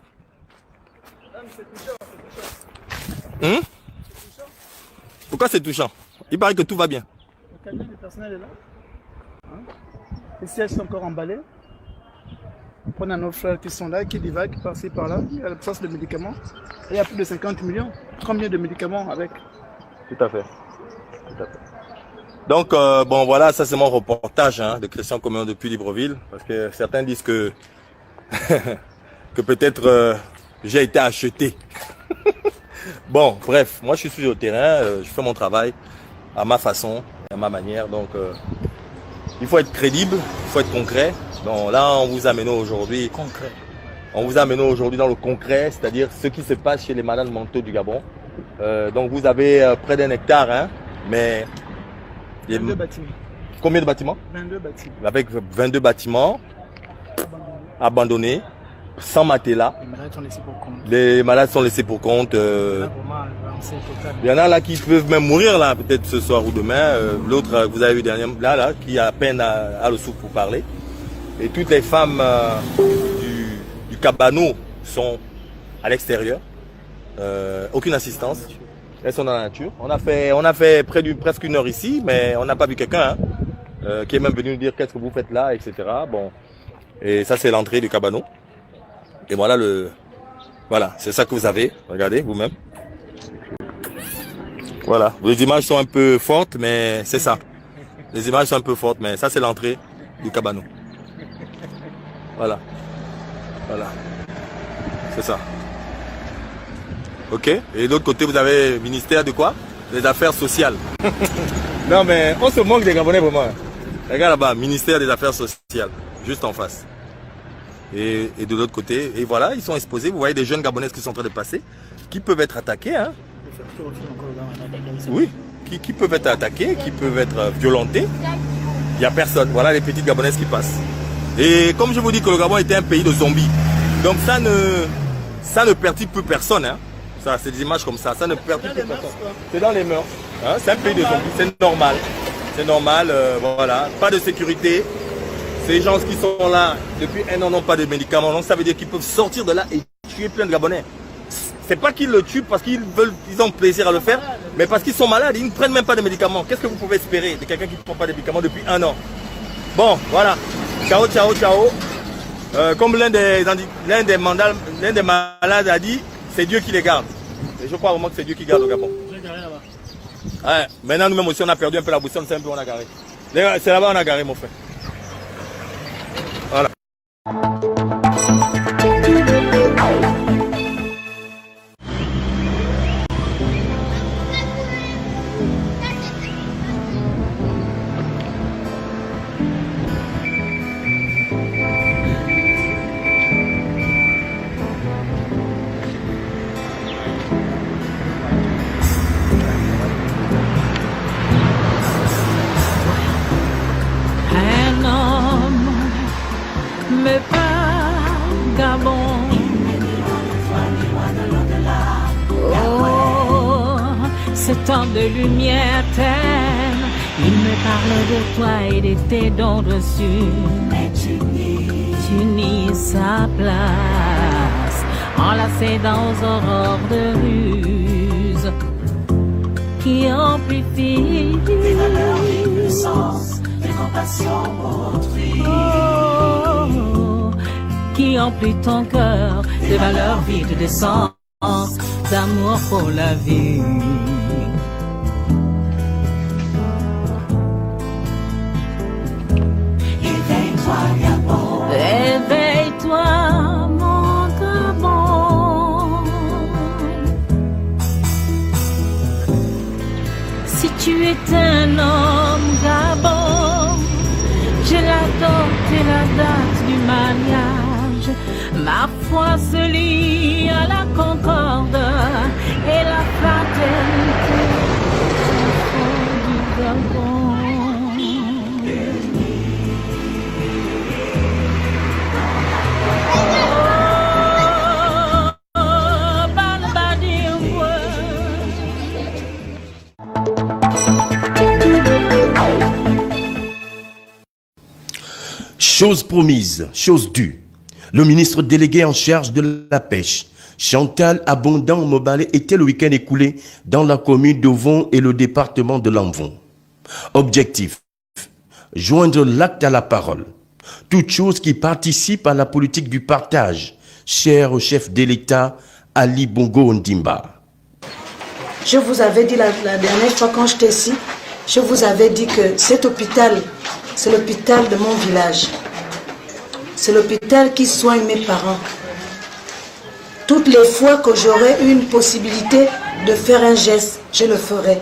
Pourquoi c'est touchant? Il paraît que tout va bien. Le camion du personnel est là. Les sièges sont encore emballés. On a nos frères qui sont là, qui divaguent par-ci par-là. Il y a l'absence de médicaments. Et il y a plus de 50 millions. Combien de médicaments avec? Tout à fait. Tout à fait. Donc, bon, voilà, ça c'est mon reportage de Christian Coméon depuis Libreville. Parce que certains disent que, que peut-être j'ai été acheté. Bon, bref, moi je suis sur le terrain, je fais mon travail à ma façon, à ma manière. Donc, il faut être crédible, il faut être concret. Donc là, on vous amène aujourd'hui. Concret. On vous amène aujourd'hui dans le concret, c'est-à-dire ce qui se passe chez les malades mentaux du Gabon. Donc vous avez près d'un hectare, mais 22 bâtiments. Combien de bâtiments? 22 bâtiments. Avec 22 bâtiments abandonnés, sans matelas. Les malades sont laissés pour compte. Les malades sont laissés pour compte. Il y en a là qui peuvent même mourir là, peut-être ce soir ou demain. L'autre, vous avez vu dernièrement, là, qui a à peine à le souffle pour parler. Et toutes les femmes du Cabano sont à l'extérieur. Aucune assistance. Elles sont dans la nature. On a fait presque une heure ici, mais on n'a pas vu quelqu'un qui est même venu nous dire qu'est-ce que vous faites là, etc. Bon. Et ça, c'est l'entrée du Cabano. Et voilà voilà, c'est ça que vous avez. Regardez vous-même. Voilà. Les images sont un peu fortes, mais c'est ça. Les images sont un peu fortes, mais ça, c'est l'entrée du Cabano. Voilà. Voilà. C'est ça. Ok. Et de l'autre côté, vous avez le ministère de quoi? Des Affaires sociales. Non, mais on se moque des Gabonais vraiment. Regarde là-bas, ministère des Affaires sociales. Juste en face. Et de l'autre côté, et voilà, ils sont exposés. Vous voyez des jeunes Gabonaises qui sont en train de passer, qui peuvent être attaqués. Oui, qui peuvent être attaqués, qui peuvent être violentés. Il n'y a personne. Voilà les petites Gabonaises qui passent. Et comme je vous dis que le Gabon était un pays de zombies, donc ça ne perturbe plus personne. Ça, c'est des images comme ça, ça ne perturbe plus personne. C'est dans les mœurs. C'est un pays de zombies, c'est normal. C'est normal, voilà. Pas de sécurité. Ces gens qui sont là depuis un an n'ont pas de médicaments. Donc ça veut dire qu'ils peuvent sortir de là et tuer plein de Gabonais. C'est pas qu'ils le tuent parce qu'ils ont plaisir à le faire, mais parce qu'ils sont malades, ils ne prennent même pas de médicaments. Qu'est-ce que vous pouvez espérer de quelqu'un qui ne prend pas de médicaments depuis un an? Bon, voilà. Ciao, ciao, ciao. Comme l'un des malades a dit, c'est Dieu qui les garde. Et je crois vraiment que c'est Dieu qui garde le Gabon. Ouais, maintenant, nous-mêmes aussi, on a perdu un peu la boussole, c'est un peu on a garé. C'est là-bas on a garé, mon frère. Voilà. Tant de lumière t'aime, il me parle de toi et de tes dons reçus. Mais tu nies sa place, enlacé dans aux aurores de ruse qui amplifie des valeurs, des puissances, des compassions pour autrui. Qui emplit ton cœur de valeurs vides de sens, d'amour pour la vie. Éveille-toi, mon Gabon. un homme Gabon. J'ai la dot et la date du mariage. Ma foi se lie à la concorde et la fraternité du Gabon. Chose promise, chose due. Le ministre délégué en charge de la pêche, Chantal Abondant-Mobale, était le week-end écoulé dans la commune d'Ovon et le département de l'Envon. Objectif, joindre l'acte à la parole. Toute chose qui participe à la politique du partage, cher au chef de l'État, Ali Bongo Ondimba. Je vous avais dit la dernière fois quand j'étais ici, je vous avais dit que cet hôpital, c'est l'hôpital de mon village. C'est l'hôpital qui soigne mes parents. Toutes les fois que j'aurai une possibilité de faire un geste, je le ferai.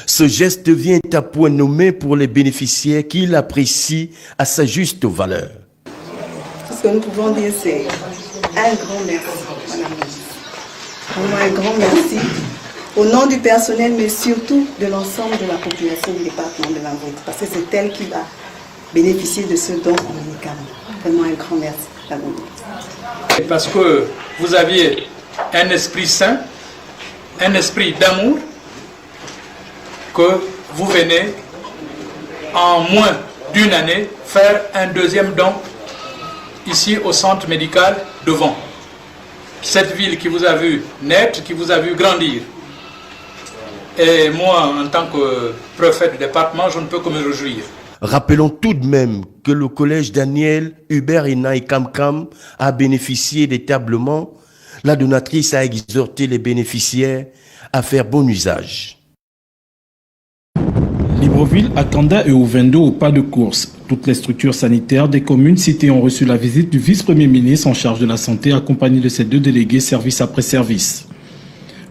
Ce geste devient à point nommé pour les bénéficiaires qui l'apprécient à sa juste valeur. Ce que nous pouvons dire, c'est un grand merci, madame la ministre. Vraiment un grand merci au nom du personnel, mais surtout de l'ensemble de la population du département de l'Envon, parce que c'est elle qui va bénéficier de ce don en médicaments. Vraiment un grand merci, madame la ministre. Parce que vous aviez un esprit sain, un esprit d'amour, que vous venez en moins d'une année faire un deuxième don ici au centre médical de Vent. Cette ville qui vous a vu naître, qui vous a vu grandir. Et moi, en tant que préfet du département, je ne peux que me réjouir. Rappelons tout de même que le collège Daniel Hubert Ina et Kamkam a bénéficié d'établement. La donatrice a exhorté les bénéficiaires à faire bon usage. Libreville, Akanda et Ovendo au pas de course. Toutes les structures sanitaires des communes citées ont reçu la visite du vice-premier ministre en charge de la santé accompagné de ses deux délégués service après service.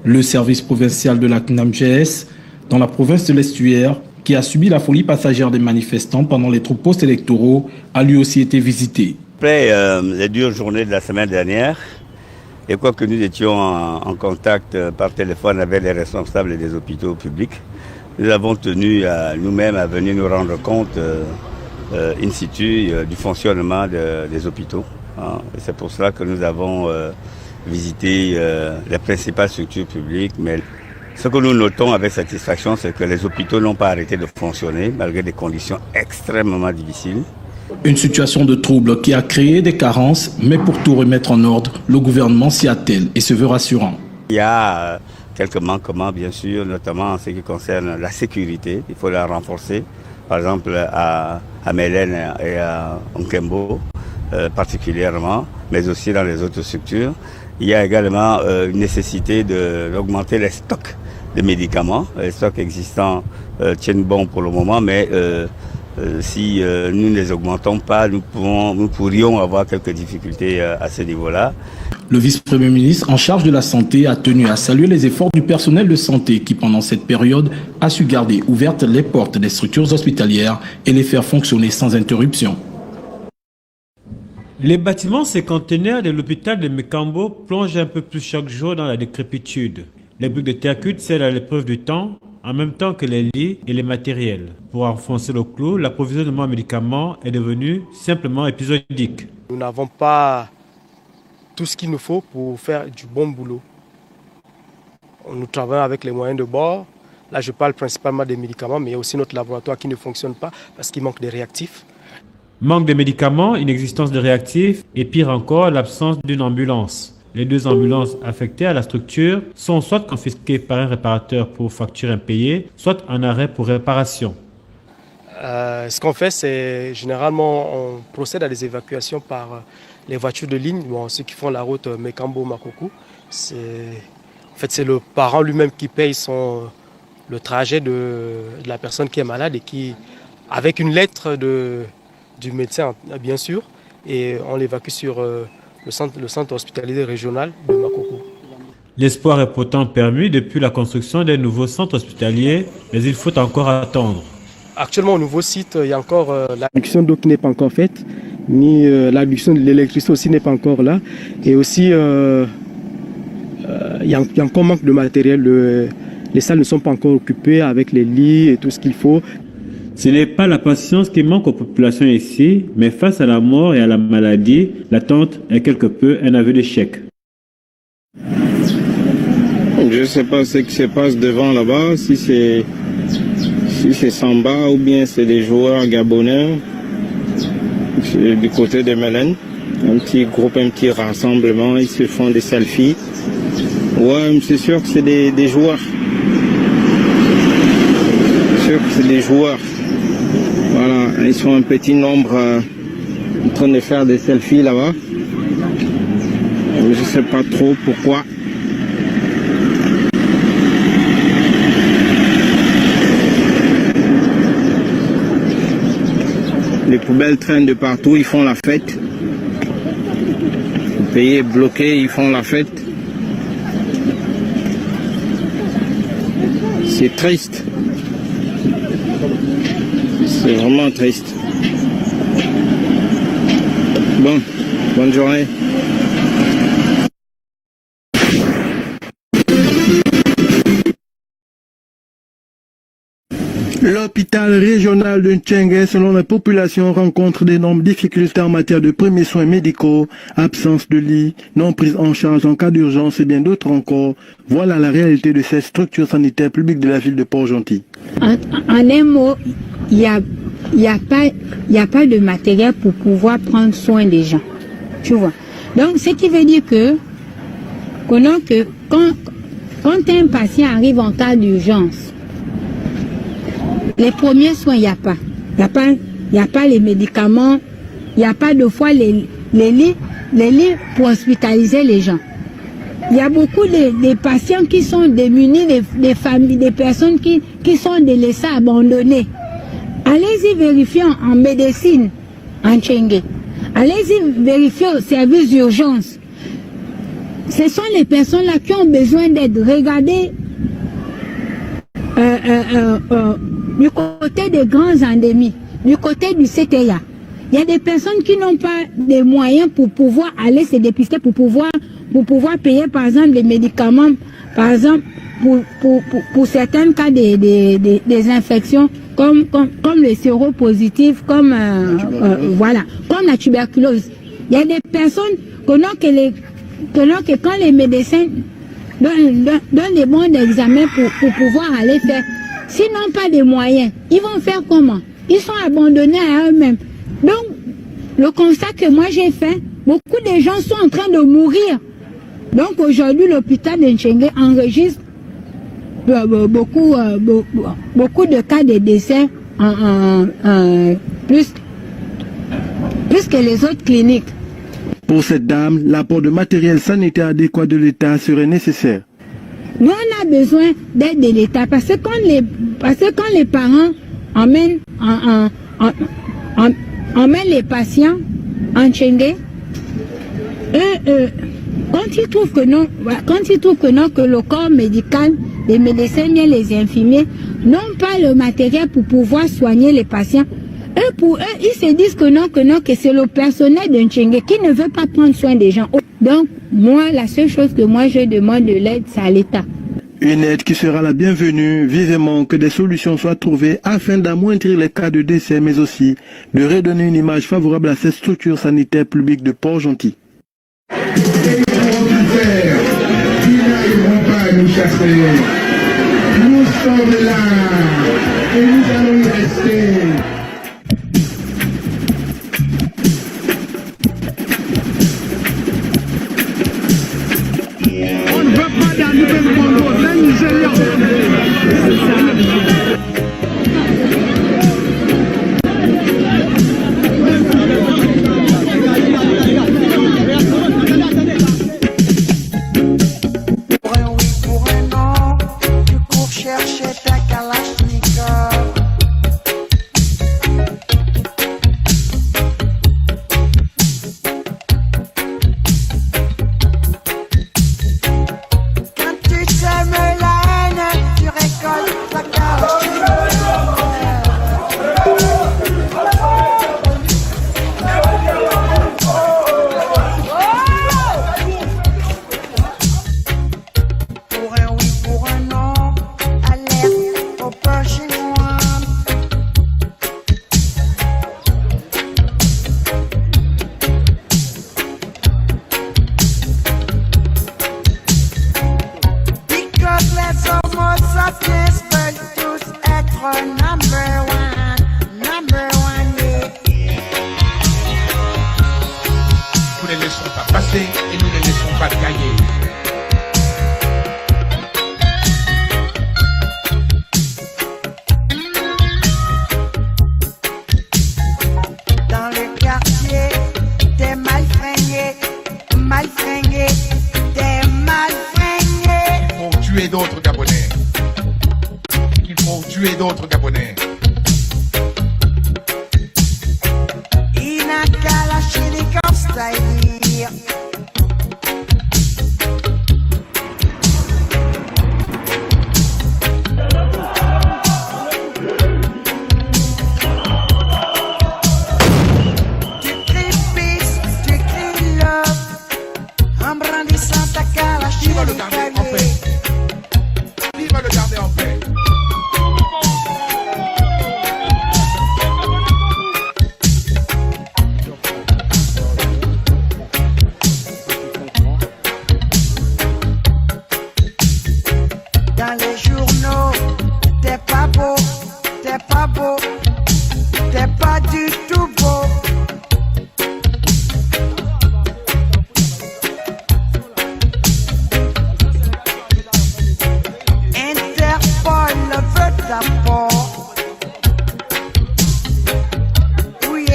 Le service provincial de la CNAMGS dans la province de l'Estuaire, qui a subi la folie passagère des manifestants pendant les troubles post-électoraux, a lui aussi été visité. Après les dures journées de la semaine dernière, et quoique nous étions en contact par téléphone avec les responsables des hôpitaux publics, nous avons tenu nous-mêmes à venir nous rendre compte in situ du fonctionnement des hôpitaux. C'est pour cela que nous avons visité les principales structures publiques. Mais ce que nous notons avec satisfaction, c'est que les hôpitaux n'ont pas arrêté de fonctionner malgré des conditions extrêmement difficiles. Une situation de trouble qui a créé des carences, mais pour tout remettre en ordre, le gouvernement s'y attelle et se veut rassurant. Il y a quelques manquements, bien sûr, notamment en ce qui concerne la sécurité. Il faut la renforcer, par exemple à Mélène et à Nkembo particulièrement, mais aussi dans les autres structures. Il y a également une nécessité d'augmenter les stocks de médicaments. Les stocks existants tiennent bon pour le moment, mais si nous ne les augmentons pas, nous pourrions avoir quelques difficultés à ce niveau-là. Le vice-premier ministre en charge de la santé a tenu à saluer les efforts du personnel de santé qui, pendant cette période, a su garder ouvertes les portes des structures hospitalières et les faire fonctionner sans interruption. Les bâtiments cinquantenaires de l'hôpital de Mekambo plongent un peu plus chaque jour dans la décrépitude. Les briques de terre cuite cèdent à l'épreuve du temps, en même temps que les lits et les matériels. Pour enfoncer le clou, l'approvisionnement en médicaments est devenu simplement épisodique. Nous n'avons pas tout ce qu'il nous faut pour faire du bon boulot. Nous travaillons avec les moyens de bord. Là, je parle principalement des médicaments, mais il y a aussi notre laboratoire qui ne fonctionne pas parce qu'il manque des réactifs. Manque de médicaments, inexistence de réactifs et pire encore, l'absence d'une ambulance. Les deux ambulances affectées à la structure sont soit confisquées par un réparateur pour facture impayée, soit en arrêt pour réparation. Ce qu'on fait, c'est généralement on procède à des évacuations par les voitures de ligne, ceux qui font la route Mekambo-Makoku. En fait, c'est le parent lui-même qui paye le trajet de la personne qui est malade et qui, avec une lettre du médecin, bien sûr, et on l'évacue sur le centre hospitalier régional de Makoko. L'espoir est pourtant permis depuis la construction des nouveaux centres hospitaliers, mais il faut encore attendre. Actuellement, au nouveau site, il y a encore l'adduction d'eau qui n'est pas encore faite, ni l'adduction de l'électricité aussi n'est pas encore là. Et aussi, il y a encore manque de matériel. Les salles ne sont pas encore occupées avec les lits et tout ce qu'il faut. Ce n'est pas la patience qui manque aux populations ici, mais face à la mort et à la maladie, l'attente est quelque peu un aveu d'échec. Je ne sais pas ce qui se passe devant là-bas, si c'est Samba ou bien c'est des joueurs gabonais du côté de Mélène. Un petit groupe, un petit rassemblement, ils se font des selfies. Ouais, c'est sûr que c'est des joueurs. C'est sûr que c'est des joueurs. Voilà, ils sont un petit nombre en train de faire des selfies là-bas. Je ne sais pas trop pourquoi. Les poubelles traînent de partout, ils font la fête. Le pays est bloqué, ils font la fête. C'est triste. C'est vraiment triste. Bon, bonne journée. L'hôpital régional de Ntchengue, selon la population, rencontre d'énormes difficultés en matière de premiers soins médicaux, absence de lits, non prise en charge en cas d'urgence et bien d'autres encore. Voilà la réalité de cette structure sanitaire publique de la ville de Port-Gentil. En un mot, il n'y a pas de matériel pour pouvoir prendre soin des gens. Tu vois. Donc, ce qui veut dire que quand un patient arrive en cas d'urgence, les premiers soins, il n'y a pas. Il n'y a pas les médicaments, il n'y a pas de fois les lits pour hospitaliser les gens. Il y a beaucoup de patients qui sont démunis, des familles, des personnes qui sont délaissées, abandonnées. Allez-y vérifier en médecine, en Ntchengue. Allez-y vérifier au service d'urgence. Ce sont les personnes-là qui ont besoin d'aide. Regardez du côté des grands endémies, du côté du CTIA. Il y a des personnes qui n'ont pas de moyens pour pouvoir aller se dépister, pour pouvoir payer par exemple des médicaments, par exemple pour certains cas des infections comme le séropositif, comme la tuberculose. Il y a des personnes que quand les médecins donnent des bons d'examen pour pouvoir aller faire, s'ils n'ont pas de moyens, ils vont faire comment? Ils sont abandonnés à eux-mêmes. Donc, le constat que moi j'ai fait, beaucoup de gens sont en train de mourir. Donc aujourd'hui, l'hôpital de Ntchengue enregistre beaucoup de cas de décès plus que les autres cliniques. Pour cette dame, l'apport de matériel sanitaire adéquat de l'État serait nécessaire. Nous, on a besoin d'aide de l'État parce que quand les parents emmènent les patients en Ntchengue, quand ils trouvent que le corps médical, les médecins et les infirmiers n'ont pas le matériel pour pouvoir soigner les patients, pour eux, ils se disent que c'est le personnel de Ntchengue qui ne veut pas prendre soin des gens. Donc, moi, la seule chose que moi je demande de l'aide, c'est à l'État. Une aide qui sera la bienvenue, vivement que des solutions soient trouvées afin d'amoindrir les cas de décès, mais aussi de redonner une image favorable à cette structure sanitaire publique de Port-Gentil. Nous sommes là et nous allons y rester. On ne veut pas d'arriver au Congo, c'est Nigeria. Pour un oui, pour un non, tu cours chercher ta calache. Nous ne les laissons pas passer et nous ne les laissons pas gagner. Dans le quartier, t'es mal fringué, t'es mal fringué. Il faut tuer d'autres Gabonais. Il faut tuer d'autres Gabonais. Inakala Chilikov style. Dans les journaux, t'es pas beau, t'es pas du tout beau. Interpol veut ta peau. Oui.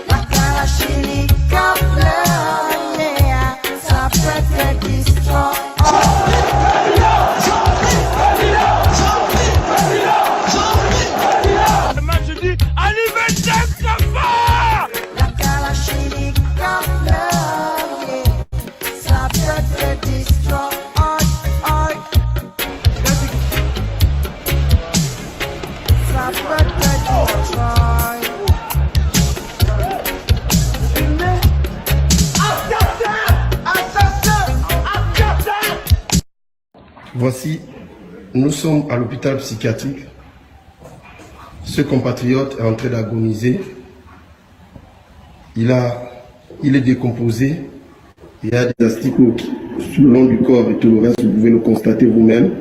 La Kalachnikov, ça peut te distraire. Je dis, allez, La Kalachnikov, ça peut te distraire. Ça peut te distraire. Voici, nous sommes à l'hôpital psychiatrique. Ce compatriote est en train d'agoniser. Il est décomposé. Il y a des asticots sur le long du corps et tout le reste, vous pouvez le constater vous-même.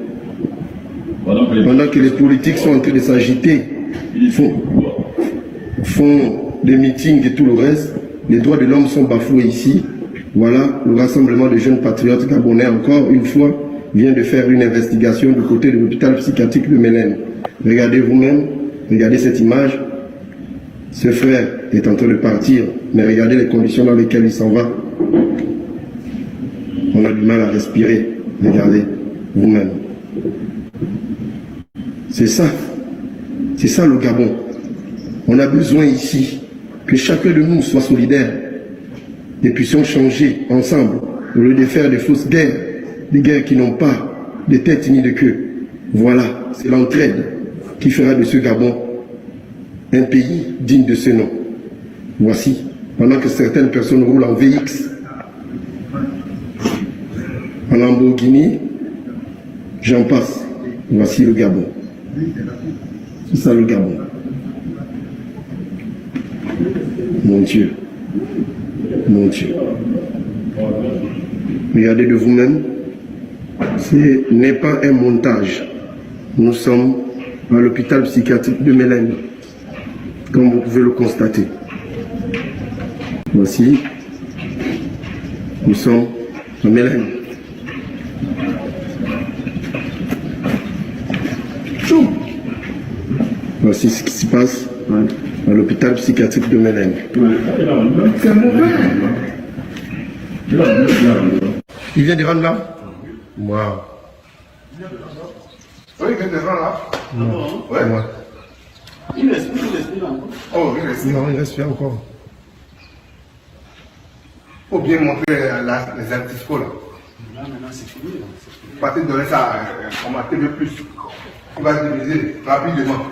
Pendant que les politiques sont en train de s'agiter, font des meetings et tout le reste, les droits de l'homme sont bafoués ici. Voilà, le rassemblement de jeunes patriotes gabonais, encore une fois, vient de faire une investigation du côté de l'hôpital psychiatrique de Mélène. Regardez vous-même, regardez cette image. Ce frère est en train de partir, mais regardez les conditions dans lesquelles il s'en va. On a du mal à respirer. Regardez vous-même. C'est ça le Gabon. On a besoin ici que chacun de nous soit solidaire et puissions changer ensemble au lieu de faire des fausses guerres, des guerres qui n'ont pas de tête ni de queue. Voilà, c'est l'entraide qui fera de ce Gabon un pays digne de ce nom. Voici, pendant que certaines personnes roulent en VX, en Lamborghini, j'en passe. Voici le Gabon. C'est ça le Gabon. Mon Dieu. Mon Dieu. Regardez de vous-même. Ce n'est pas un montage. Nous sommes à l'hôpital psychiatrique de Mélène, comme vous pouvez le constater. Voici, nous sommes à Mélène. Voici ce qui se passe à l'hôpital psychiatrique de Mélène. Il vient de rendre là? Waouh. Oui, il vient de rendre là. Non. Ouais. Ouais. Il respire encore. Oh, il respire. Non, il respire encore. Il faut bien montrer les artistes là. Là, maintenant, c'est fini. Partez de donner ça en matin de plus. Il va se diviser rapidement.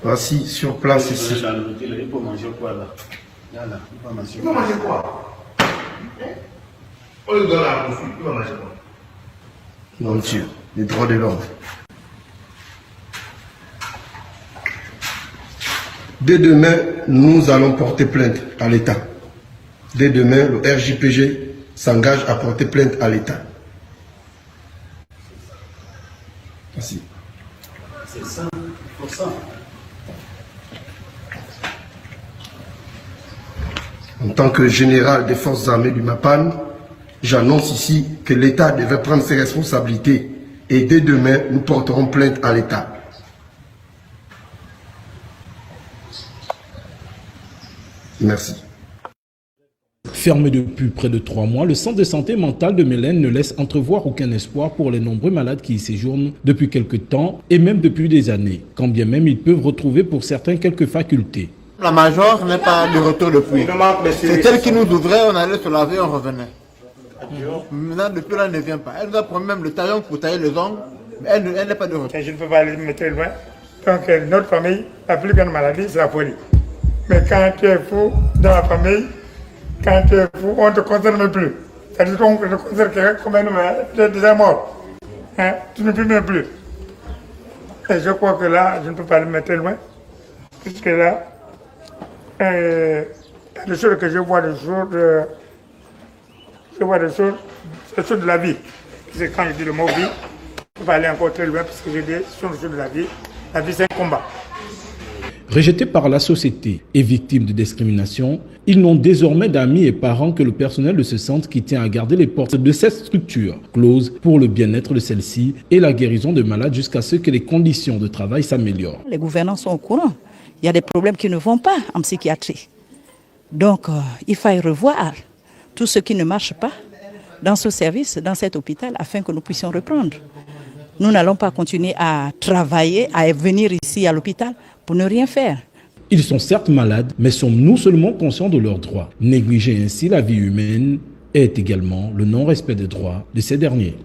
Voici, sur place ici. Il faut manger quoi là? Là, il faut manger Il va manger quoi? On lui donne la bouffe, il va manger quoi? Mon Dieu, les droits de l'homme. Dès demain, nous allons porter plainte à l'État. Dès demain, le RJPG s'engage à porter plainte à l'État. Merci. C'est ça, pour ça. En tant que général des forces armées du MAPAN, j'annonce ici que l'État devait prendre ses responsabilités et dès demain, nous porterons plainte à l'État. Merci. Fermé depuis près de 3 mois, le centre de santé mentale de Mélène ne laisse entrevoir aucun espoir pour les nombreux malades qui y séjournent depuis quelque temps et même depuis des années, quand bien même ils peuvent retrouver pour certains quelques facultés. La major n'est pas de retour depuis. C'est elle qui nous ouvrait, on allait se laver, on revenait. Maintenant, depuis là, elle ne vient pas. Elle nous a promis même le taillon pour tailler les ongles, mais elle n'est pas de retour. Je ne peux pas aller me mettre loin. Donc, notre famille, la plus grande maladie, c'est la folie. Mais quand tu es fou dans la famille, quand tu es fou, on ne te concerne plus. C'est-à-dire qu'on te concerne comme un homme, tu es déjà mort. Hein? Tu ne peux même plus. Et je crois que là, je ne peux pas le mettre loin. Puisque là, les choses que je vois, c'est les choses de la vie. C'est quand je dis le mot vie, je ne peux pas aller encore très loin parce que je dis ce sont les choses de la vie. La vie, c'est un combat. Rejetés par la société et victimes de discrimination, ils n'ont désormais d'amis et parents que le personnel de ce centre qui tient à garder les portes de cette structure close pour le bien-être de celle-ci et la guérison de malades jusqu'à ce que les conditions de travail s'améliorent. Les gouvernants sont au courant. Il y a des problèmes qui ne vont pas en psychiatrie. Donc, il faut revoir tout ce qui ne marche pas dans ce service, dans cet hôpital, afin que nous puissions reprendre. Nous n'allons pas continuer à travailler, à venir ici à l'hôpital pour ne rien faire. Ils sont certes malades, mais sommes-nous seulement conscients de leurs droits? Négliger ainsi la vie humaine est également le non-respect des droits de ces derniers.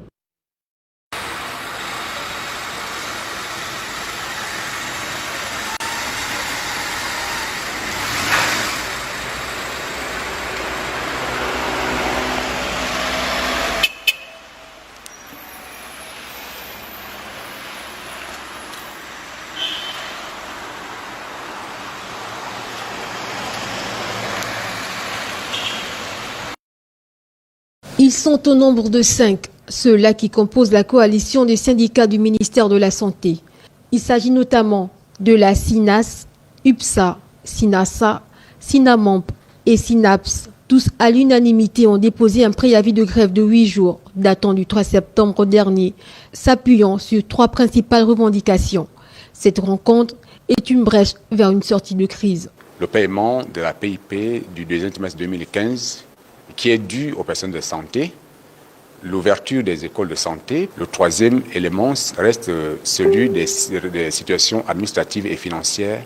Ils sont au nombre de 5, ceux-là qui composent la coalition des syndicats du ministère de la Santé. Il s'agit notamment de la SINAS, UPSA, SINASA, SINAMAMP et SINAPS. Tous à l'unanimité ont déposé un préavis de grève de 8 jours, datant du 3 septembre dernier, s'appuyant sur 3 principales revendications. Cette rencontre est une brèche vers une sortie de crise. Le paiement de la PIP du deuxième trimestre 2015 qui est dû aux personnes de santé, l'ouverture des écoles de santé. Le troisième élément reste celui des situations administratives et financières.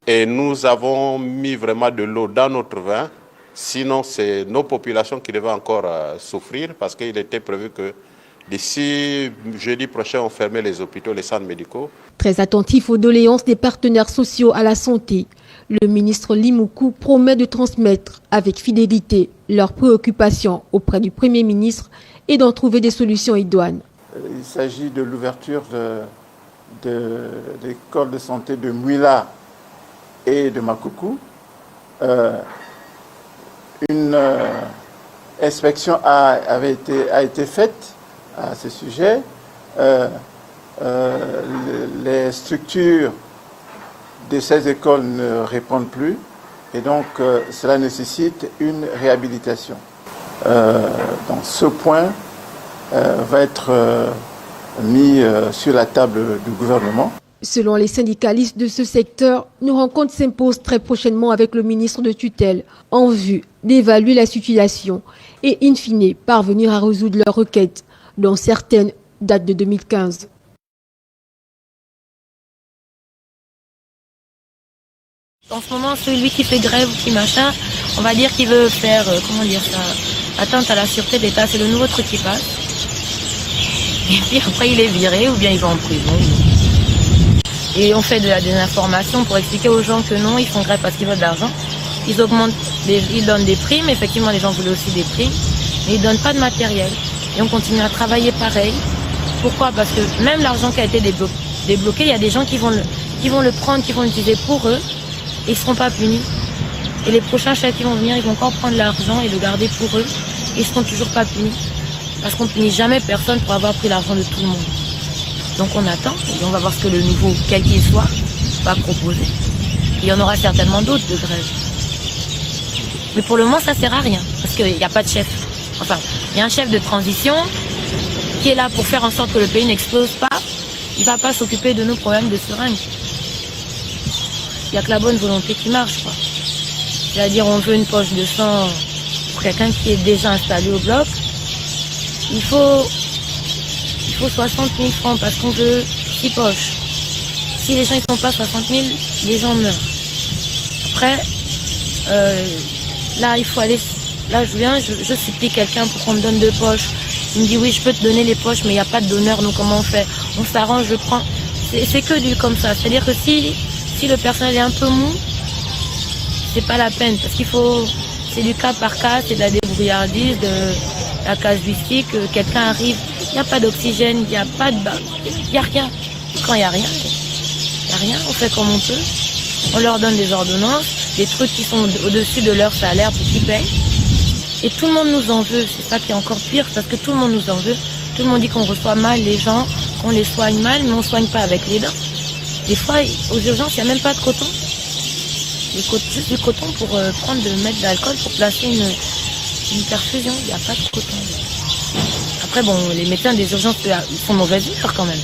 Et nous avons mis vraiment de l'eau dans notre vin, sinon c'est nos populations qui devaient encore souffrir parce qu'il était prévu que d'ici jeudi prochain on fermait les hôpitaux, les centres médicaux. Très attentif aux doléances des partenaires sociaux à la santé, le ministre Limoukou promet de transmettre avec fidélité leurs préoccupations auprès du Premier ministre et d'en trouver des solutions idoines. Il s'agit de l'ouverture de l'école de santé de Mouila et de Makoukou. Une inspection a été faite à ce sujet. Les structures de ces écoles ne répondent plus et donc cela nécessite une réhabilitation. Donc ce point va être mis sur la table du gouvernement. Selon les syndicalistes de ce secteur, une rencontre s'impose très prochainement avec le ministre de tutelle en vue d'évaluer la situation et in fine parvenir à résoudre leurs requêtes, dont certaines datent de 2015. En ce moment, celui qui fait grève ou qui machin, on va dire qu'il veut faire, atteinte à la sûreté de l'État, c'est le nouveau truc qui passe. Et puis après, il est viré ou bien il va en prison. Et on fait de la désinformation pour expliquer aux gens que non, ils font grève parce qu'ils veulent de l'argent. Ils donnent des primes, effectivement les gens voulaient aussi des primes, mais ils ne donnent pas de matériel. Et on continue à travailler pareil. Pourquoi? Parce que même l'argent qui a été débloqué, il y a des gens qui vont le prendre, qui vont l'utiliser pour eux. et ils ne seront pas punis. Et les prochains chefs qui vont venir, ils vont encore prendre l'argent et le garder pour eux. Et ils ne seront toujours pas punis. Parce qu'on ne punit jamais personne pour avoir pris l'argent de tout le monde. Donc on attend et on va voir ce que le nouveau, quel qu'il soit, va proposer. Il y en aura certainement d'autres de grèves. Mais pour le moment, ça ne sert à rien. Parce qu'il n'y a pas de chef. Enfin, il y a un chef de transition qui est là pour faire en sorte que le pays n'explose pas. Il ne va pas s'occuper de nos problèmes de seringue. Il n'y a que la bonne volonté qui marche, quoi. C'est-à-dire, on veut une poche de sang pour quelqu'un qui est déjà installé au bloc. Il faut 60 000 francs parce qu'on veut 6 poches. Si les gens ne font pas 60 000, les gens meurent. Après, là, il faut aller... Là, je viens, je supplie quelqu'un pour qu'on me donne 2 poches. Il me dit, oui, je peux te donner les poches, mais il n'y a pas de donneur, donc comment on fait? On s'arrange, je prends... C'est que du comme ça. C'est-à-dire que si le personnel est un peu mou, c'est pas la peine, parce qu'il faut... C'est du cas par cas, c'est de la débrouillardise, de la casuistique, quelqu'un arrive, il n'y a pas d'oxygène, il n'y a pas de bain, il n'y a rien. Quand il n'y a rien, on fait comme on peut. On leur donne des ordonnances, des trucs qui sont au-dessus de leur salaire pour qu'ils payent. Et tout le monde nous en veut, c'est ça qui est encore pire, parce que tout le monde nous en veut. Tout le monde dit qu'on reçoit mal les gens, qu'on les soigne mal, mais on ne soigne pas avec les dents. Des fois, aux urgences, il n'y a même pas de coton. Juste du coton pour mettre de l'alcool pour placer une perfusion, il n'y a pas de coton. Après, bon, les médecins des urgences, ils sont mauvaise humeur quand même.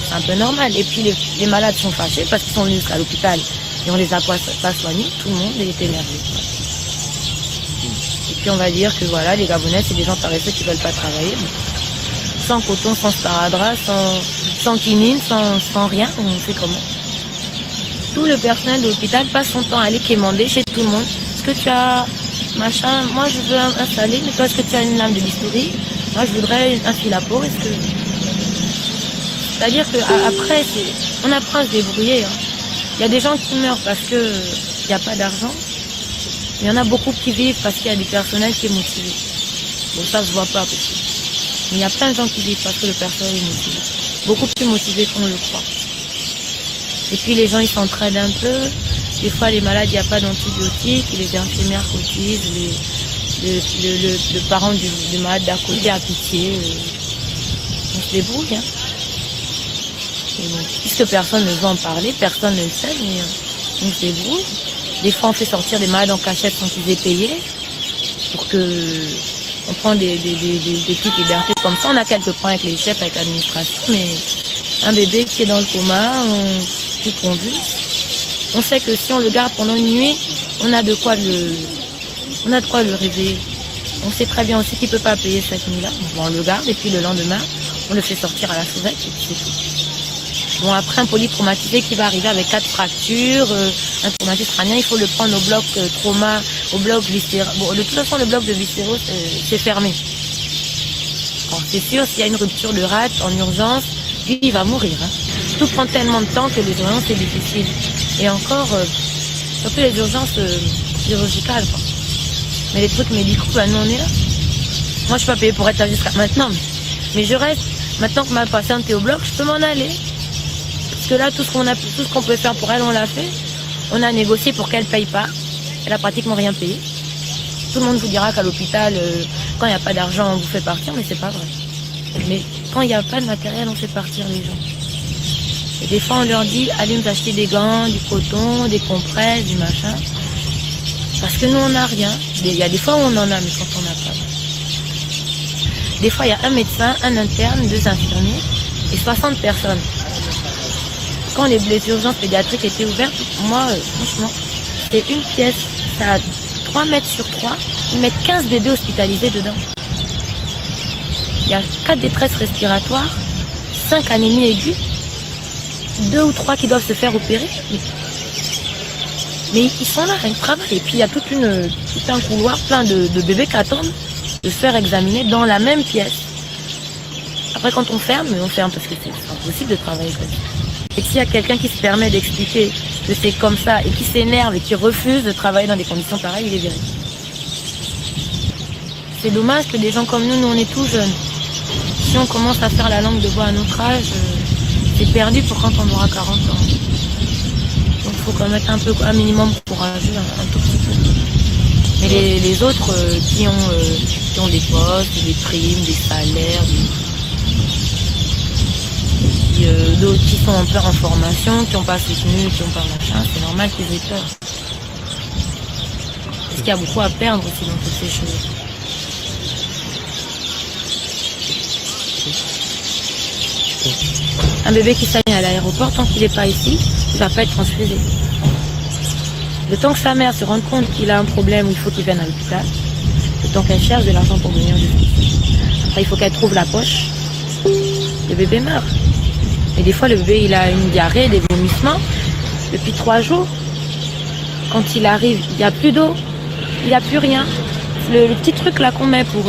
C'est un peu normal. Et puis, les malades sont fâchés parce qu'ils sont venus jusqu'à l'hôpital et on les a pas soignés. Tout le monde est énervé. Et puis, on va dire que voilà, les Gabonais, c'est des gens paresseux qui ne veulent pas travailler. Sans coton, sans sparadrap, sans quinine, sans rien, on fait comment? Tout le personnel de l'hôpital passe son temps à aller quémander chez tout le monde. Est-ce que tu as machin? Moi, je veux installer, mais toi, est-ce que tu as une lame de bistouri? Moi, je voudrais un fil à peau. C'est-à-dire qu'après, on apprend à se débrouiller. Hein. Il y a des gens qui meurent parce qu'il n'y a pas d'argent. Il y en a beaucoup qui vivent parce qu'il y a du personnel qui est motivé. Bon, ça se voit pas. Mais il y a plein de gens qui vivent parce que le personnel est motivé. Beaucoup plus motivé qu'on le croit. Et puis les gens, ils s'entraident un peu. Des fois, les malades, il n'y a pas d'antibiotiques. Les infirmières cotisent. Le parent du malade d'à côté a pitié. On se débrouille. Hein. Et bon, puisque personne ne veut en parler, personne ne le sait, mais on se débrouille. Des fois, on fait sortir des malades en cachette sans qu'ils aient payé. Pour que... On prend des petites libertés comme ça. On a quelques points avec les chefs, avec l'administration, mais un bébé qui est dans le coma, qui convulse. On sait que si on le garde pendant une nuit, on a de quoi le réveiller. On sait très bien aussi qu'il ne peut pas payer cette nuit-là. On le garde et puis le lendemain, on le fait sortir à la sauvette et puis c'est tout. Bon, après un polytraumatisé qui va arriver avec 4 fractures, un traumatisme crânien, il faut le prendre au bloc trauma, au bloc viscéral. Bon, de toute façon, le bloc de viscéraux, c'est fermé. Alors, c'est sûr, s'il y a une rupture de rate en urgence, lui, il va mourir. Hein. Tout prend tellement de temps que les urgences, c'est difficile. Et encore, surtout les urgences chirurgicales. Quoi. Mais les trucs médicaux, ben, nous, on est là. Moi, je ne suis pas payée pour être là jusqu'à maintenant. Mais je reste. Maintenant que ma patiente est au bloc, je peux m'en aller. Parce que là, tout ce qu'on pouvait faire pour elle, on l'a fait. On a négocié pour qu'elle ne paye pas. Elle a pratiquement rien payé. Tout le monde vous dira qu'à l'hôpital, quand il n'y a pas d'argent, on vous fait partir, mais c'est pas vrai. Mais quand il n'y a pas de matériel, on fait partir les gens. Et des fois, on leur dit, allez nous acheter des gants, du coton, des compresses, du machin. Parce que nous, on n'a rien. Il y a des fois où on en a, mais quand on n'a pas. Des fois, il y a un médecin, un interne, 2 infirmiers et 60 personnes. Quand les urgences pédiatriques étaient ouvertes, moi, franchement, c'est une pièce, ça a 3 mètres sur 3, ils mettent 15 bébés hospitalisés dedans. Il y a 4 détresses respiratoires, 5 anémies aiguës, 2 ou 3 qui doivent se faire opérer. Mais ils sont là, ils travaillent. Et puis il y a tout un couloir plein de bébés qui attendent de se faire examiner dans la même pièce. Après quand on ferme parce que c'est impossible de travailler comme ça. Et s'il y a quelqu'un qui se permet d'expliquer que c'est comme ça et qui s'énerve et qui refuse de travailler dans des conditions pareilles, il est viré. C'est dommage que des gens comme nous on est tout jeunes. Si on commence à faire la langue de bois à notre âge, c'est perdu pour quand on aura 40 ans. Donc il faut quand même être un minimum courageux, un tout petit peu. Mais les autres qui ont des postes, des primes, des salaires, d'autres qui sont un peu en formation, qui n'ont pas soutenu, qui n'ont pas machin, c'est normal qu'ils aient peur. Parce qu'il y a beaucoup à perdre aussi dans toutes ces choses. Un bébé qui saigne à l'aéroport, tant qu'il n'est pas ici, il ne va pas être transfusé. Le temps que sa mère se rende compte qu'il a un problème où il faut qu'il vienne à l'hôpital, le temps qu'elle cherche de l'argent pour venir jusqu'ici. Après, il faut qu'elle trouve la poche, le bébé meurt. Et des fois, le bébé, il a une diarrhée, des vomissements, depuis 3 jours. Quand il arrive, il n'y a plus d'eau, il n'y a plus rien. Le petit truc là qu'on met pour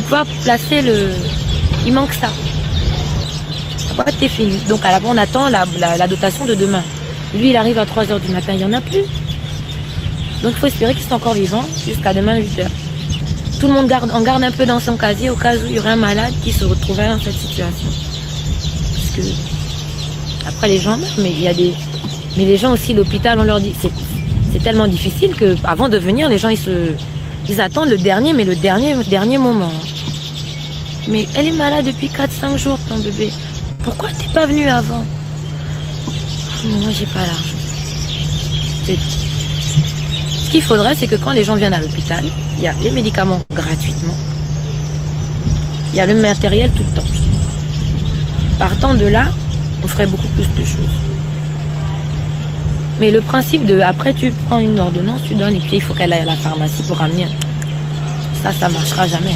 pouvoir placer il manque ça. Après, t'es fini. Donc, à la on attend la dotation de demain. Lui, il arrive à 3h du matin, il n'y en a plus. Donc, il faut espérer qu'il soit encore vivant jusqu'à demain 8h. Tout le monde en garde un peu dans son casier au cas où il y aurait un malade qui se retrouverait dans cette situation. Parce que, après, les gens meurent, mais mais les gens aussi, l'hôpital, on leur dit, c'est tellement difficile qu'avant de venir, les gens, ils attendent le dernier moment. Mais elle est malade depuis 4-5 jours, ton bébé. Pourquoi t'es pas venu avant? Moi, j'ai pas l'argent. Ce qu'il faudrait, c'est que quand les gens viennent à l'hôpital, il y a les médicaments gratuitement. Il y a le matériel tout le temps. Partant de là, on ferait beaucoup plus de choses. Mais le principe après tu prends une ordonnance, tu donnes, et puis il faut qu'elle aille à la pharmacie pour ramener. Ça marchera jamais.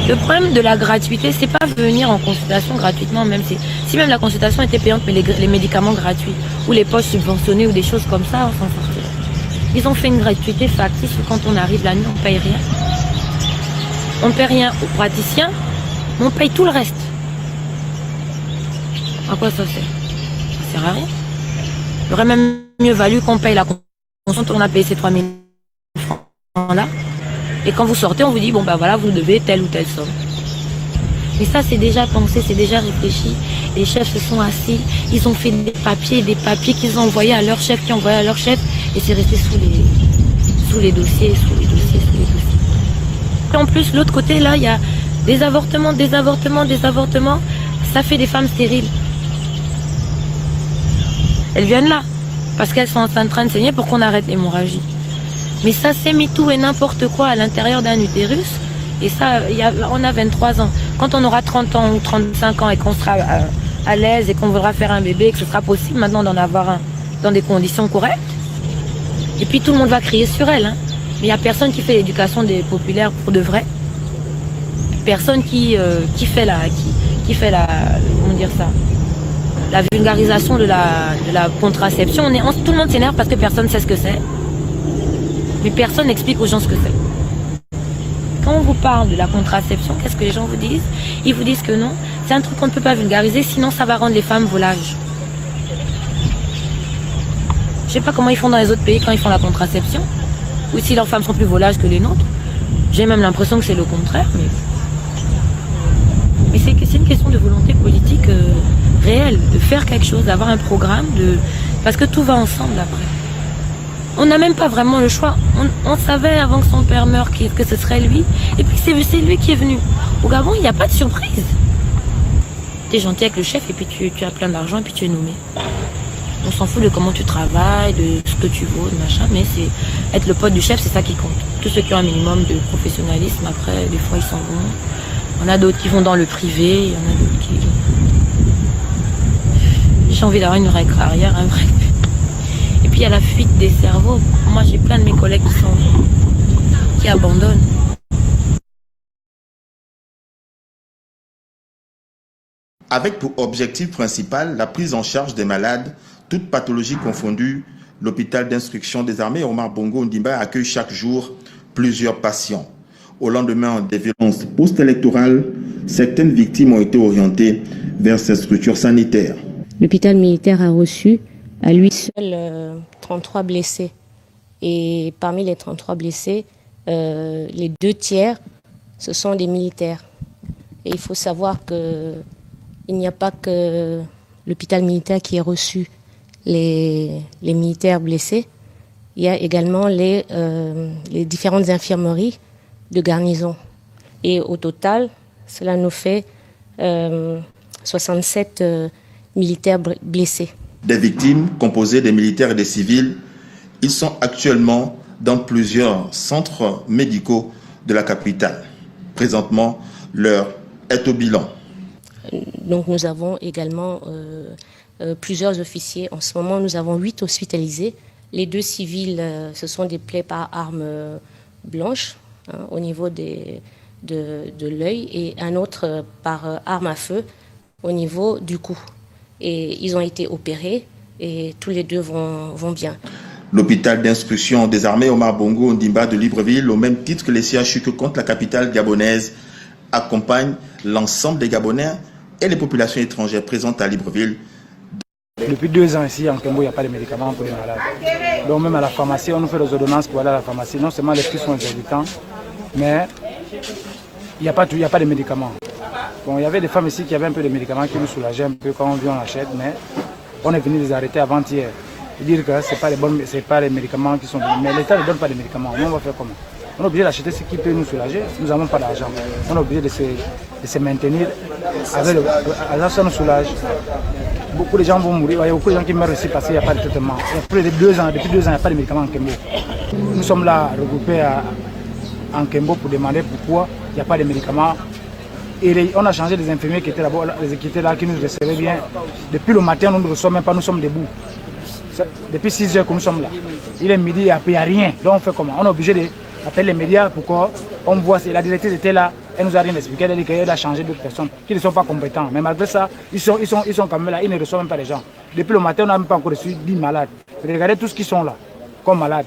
Le problème de la gratuité, c'est pas venir en consultation gratuitement, même si même la consultation était payante, mais les médicaments gratuits, ou les poches subventionnées, ou des choses comme ça, on s'en sortait. Ils ont fait une gratuité factice où quand on arrive la nuit, on paye rien. On ne paye rien aux praticiens, mais on paye tout le reste. À quoi ça sert? Ça sert à rien. Il aurait même mieux valu qu'on paye la consultation, on a payé ces 3 000 francs là. Et quand vous sortez, on vous dit, bon ben voilà, vous devez telle ou telle somme. Mais ça, c'est déjà pensé, c'est déjà réfléchi. Les chefs se sont assis, ils ont fait des papiers qu'ils ont envoyés à leur chef, qui ont envoyé à leur chef, et c'est resté sous les dossiers. Et en plus, l'autre côté, là, il y a des avortements. Ça fait des femmes stériles. Elles viennent là, parce qu'elles sont en train de saigner pour qu'on arrête l'hémorragie. Mais ça, c'est MeToo et n'importe quoi à l'intérieur d'un utérus. Et ça, on a 23 ans. Quand on aura 30 ans ou 35 ans et qu'on sera à l'aise et qu'on voudra faire un bébé, et que ce sera possible maintenant d'en avoir un dans des conditions correctes, et puis tout le monde va crier sur elle. Hein. Mais il n'y a personne qui fait l'éducation des populaires pour de vrai. Personne qui fait la vulgarisation de la contraception. Tout le monde s'énerve parce que personne ne sait ce que c'est. Mais personne n'explique aux gens ce que c'est. Quand on vous parle de la contraception, qu'est-ce que les gens vous disent? Ils vous disent que non, c'est un truc qu'on ne peut pas vulgariser, sinon ça va rendre les femmes volages. Je ne sais pas comment ils font dans les autres pays quand ils font la contraception, ou si leurs femmes sont plus volages que les nôtres. J'ai même l'impression que c'est le contraire, mais c'est une question de volonté politique réelle, de faire quelque chose, d'avoir un programme, parce que tout va ensemble après. On n'a même pas vraiment le choix. On savait avant que son père meure que ce serait lui. Et puis c'est lui qui est venu. Au Gabon, il n'y a pas de surprise. Tu es gentil avec le chef et puis tu as plein d'argent et puis tu es nommé. On s'en fout de comment tu travailles, de ce que tu vaux, de machin. Mais c'est être le pote du chef, c'est ça qui compte. Tous ceux qui ont un minimum de professionnalisme, après, des fois, ils s'en vont. Il y en a d'autres qui vont dans le privé. Il y en a d'autres qui... J'ai envie d'avoir une vraie carrière, un vrai... Et puis il y a la fuite des cerveaux. Moi j'ai plein de mes collègues qui abandonnent. Avec pour objectif principal la prise en charge des malades, toutes pathologies confondues, l'hôpital d'instruction des armées Omar Bongo Ondimba accueille chaque jour plusieurs patients. Au lendemain des violences post-électorales, certaines victimes ont été orientées vers ces structures sanitaires. L'hôpital militaire a reçu à lui seul 33 blessés. Et parmi les 33 blessés, les 2 tiers, ce sont des militaires. Et il faut savoir qu'il n'y a pas que l'hôpital militaire qui a reçu les militaires blessés, il y a également les différentes infirmeries de garnison. Et au total, cela nous fait 67 militaires blessés. Des victimes composées des militaires et des civils, ils sont actuellement dans plusieurs centres médicaux de la capitale. Présentement, l'heure est au bilan. Donc nous avons également plusieurs officiers. En ce moment, nous avons 8 hospitalisés. Les 2 civils, ce sont des plaies par arme blanche au niveau de l'œil et un autre par arme à feu au niveau du cou. Et ils ont été opérés et tous les 2 vont bien. L'hôpital d'instruction des armées Omar Bongo Ondimba de Libreville, au même titre que les CHU que compte la capitale gabonaise, accompagne l'ensemble des Gabonais et les populations étrangères présentes à Libreville. Depuis 2 ans ici, en Kembo, il n'y a pas de médicaments pour les malades. Donc même à la pharmacie, on nous fait des ordonnances pour aller à la pharmacie. Non seulement les prix sont exorbitants, mais il n'y a pas de médicaments. Bon, il y avait des femmes ici qui avaient un peu de médicaments qui nous soulageaient un peu quand on vient, on achète, mais on est venu les arrêter avant-hier. Et dire que ce n'est pas les médicaments qui sont venus. Mais l'État ne donne pas de médicaments. Nous, on va faire comment? On est obligé d'acheter ce qui peut nous soulager. Nous n'avons pas d'argent. On est obligé de se maintenir. Ça nous soulage. Beaucoup de gens vont mourir. Il y a beaucoup de gens qui meurent ici parce qu'il n'y a pas de traitement. Depuis 2 ans, il n'y a pas de médicaments en Kembo. Nous sommes là regroupés en Kembo pour demander pourquoi il n'y a pas de médicaments. Et on a changé des infirmiers qui étaient là, qui nous recevaient bien. Depuis le matin, nous ne reçoivons même pas, nous sommes debout. Depuis 6 heures que nous sommes là. Il est midi, il n'y a rien. Donc on fait comment? On est obligé d'appeler les médias pour qu'on voit si la directrice était là. Elle nous a rien expliqué. Elle a dit qu'elle a changé d'autres personnes qui ne sont pas compétents. Mais malgré ça, ils sont quand même là. Ils ne reçoivent même pas les gens. Depuis le matin, on n'a même pas encore reçu 10 malades. Regardez tous qui sont là, comme malades.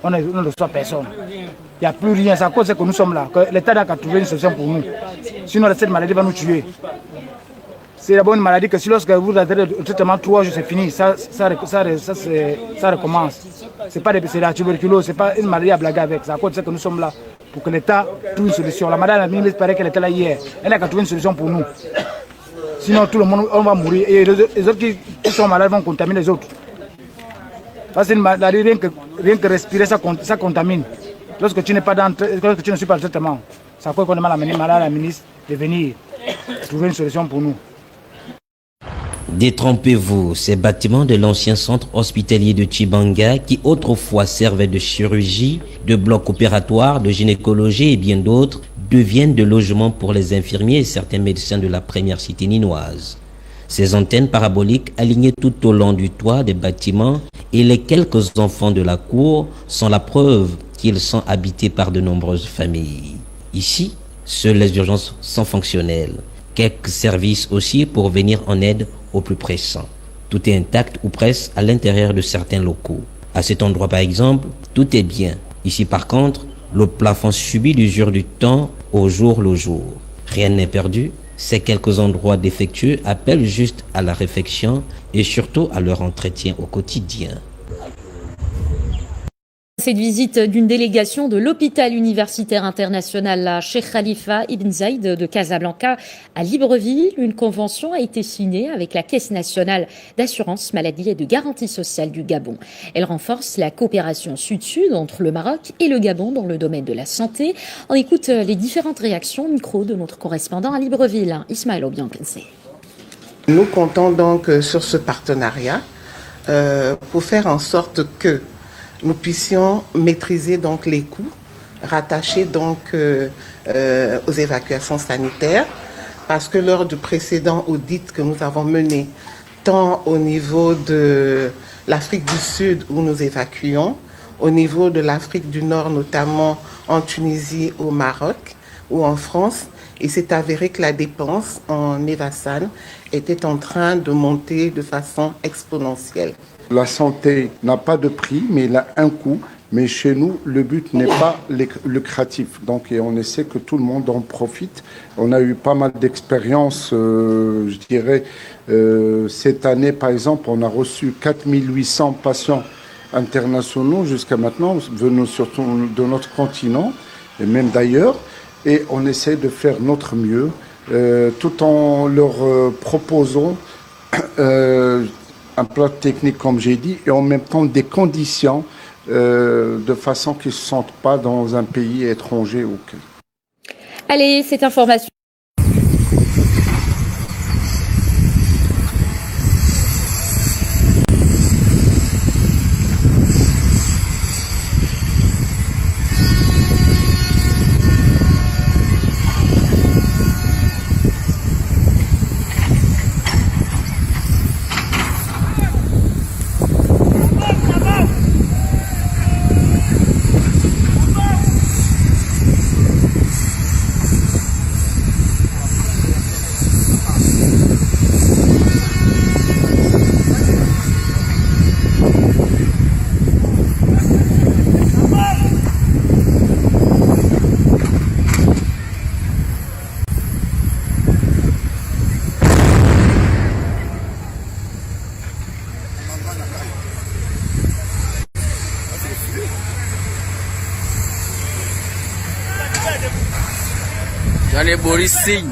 On ne reçoit personne. Il n'y a plus rien. C'est à cause que nous sommes là. Que l'État n'a qu'à trouver une solution pour nous. Sinon, cette maladie va nous tuer. C'est d'abord une maladie que si lorsque vous avez le traitement 3 jours, c'est fini. Ça recommence. C'est la tuberculose, ce n'est pas une maladie à blaguer avec. C'est à cause de ça que nous sommes là. Pour que l'État trouve une solution. La madame il paraît qu'elle était là hier. Elle n'a qu'à trouver une solution pour nous. Sinon, tout le monde, on va mourir. Et les autres qui sont malades vont contaminer les autres. Parce que une maladie, rien que respirer, ça contamine. Lorsque tu n'es pas lorsque tu ne suis pas le traitement, c'est à cause qu'on demande à la ministre de venir trouver une solution pour nous. Détrompez-vous, ces bâtiments de l'ancien centre hospitalier de Tchibanga, qui autrefois servaient de chirurgie, de bloc opératoire, de gynécologie et bien d'autres, deviennent de logements pour les infirmiers et certains médecins de la première cité ninoise. Ces antennes paraboliques alignées tout au long du toit des bâtiments et les quelques enfants de la cour sont la preuve qu'ils sont habités par de nombreuses familles. Ici, seules les urgences sont fonctionnelles. Quelques services aussi pour venir en aide aux plus pressants. Tout est intact ou presque à l'intérieur de certains locaux. À cet endroit par exemple, tout est bien. Ici par contre, le plafond subit l'usure du temps au jour le jour. Rien n'est perdu. Ces quelques endroits défectueux appellent juste à la réfection et surtout à leur entretien au quotidien. Cette visite d'une délégation de l'hôpital universitaire international la Cheikh Khalifa Ibn Zayed de Casablanca à Libreville, une convention a été signée avec la Caisse nationale d'assurance maladie et de garantie sociale du Gabon. Elle renforce la coopération sud-sud entre le Maroc et le Gabon dans le domaine de la santé. On écoute les différentes réactions au micro de notre correspondant à Libreville, Ismaël Obiankense. Nous comptons donc sur ce partenariat pour faire en sorte que nous puissions maîtriser donc les coûts rattachés donc aux évacuations sanitaires, parce que lors du précédent audit que nous avons mené, tant au niveau de l'Afrique du Sud où nous évacuons, au niveau de l'Afrique du Nord, notamment en Tunisie, au Maroc ou en France, il s'est avéré que la dépense en Evassan était en train de monter de façon exponentielle. La santé n'a pas de prix, mais elle a un coût. Mais chez nous, le but n'est pas lucratif. Donc, et on essaie que tout le monde en profite. On a eu pas mal d'expériences, je dirais. Cette année, par exemple, on a reçu 4800 patients internationaux jusqu'à maintenant, venus surtout de notre continent, et même d'ailleurs. Et on essaie de faire notre mieux, tout en leur proposant un plan technique, comme j'ai dit, et en même temps des conditions de façon qu'ils ne se sentent pas dans un pays étranger. Allez, cette information. J'en ai Boris signe.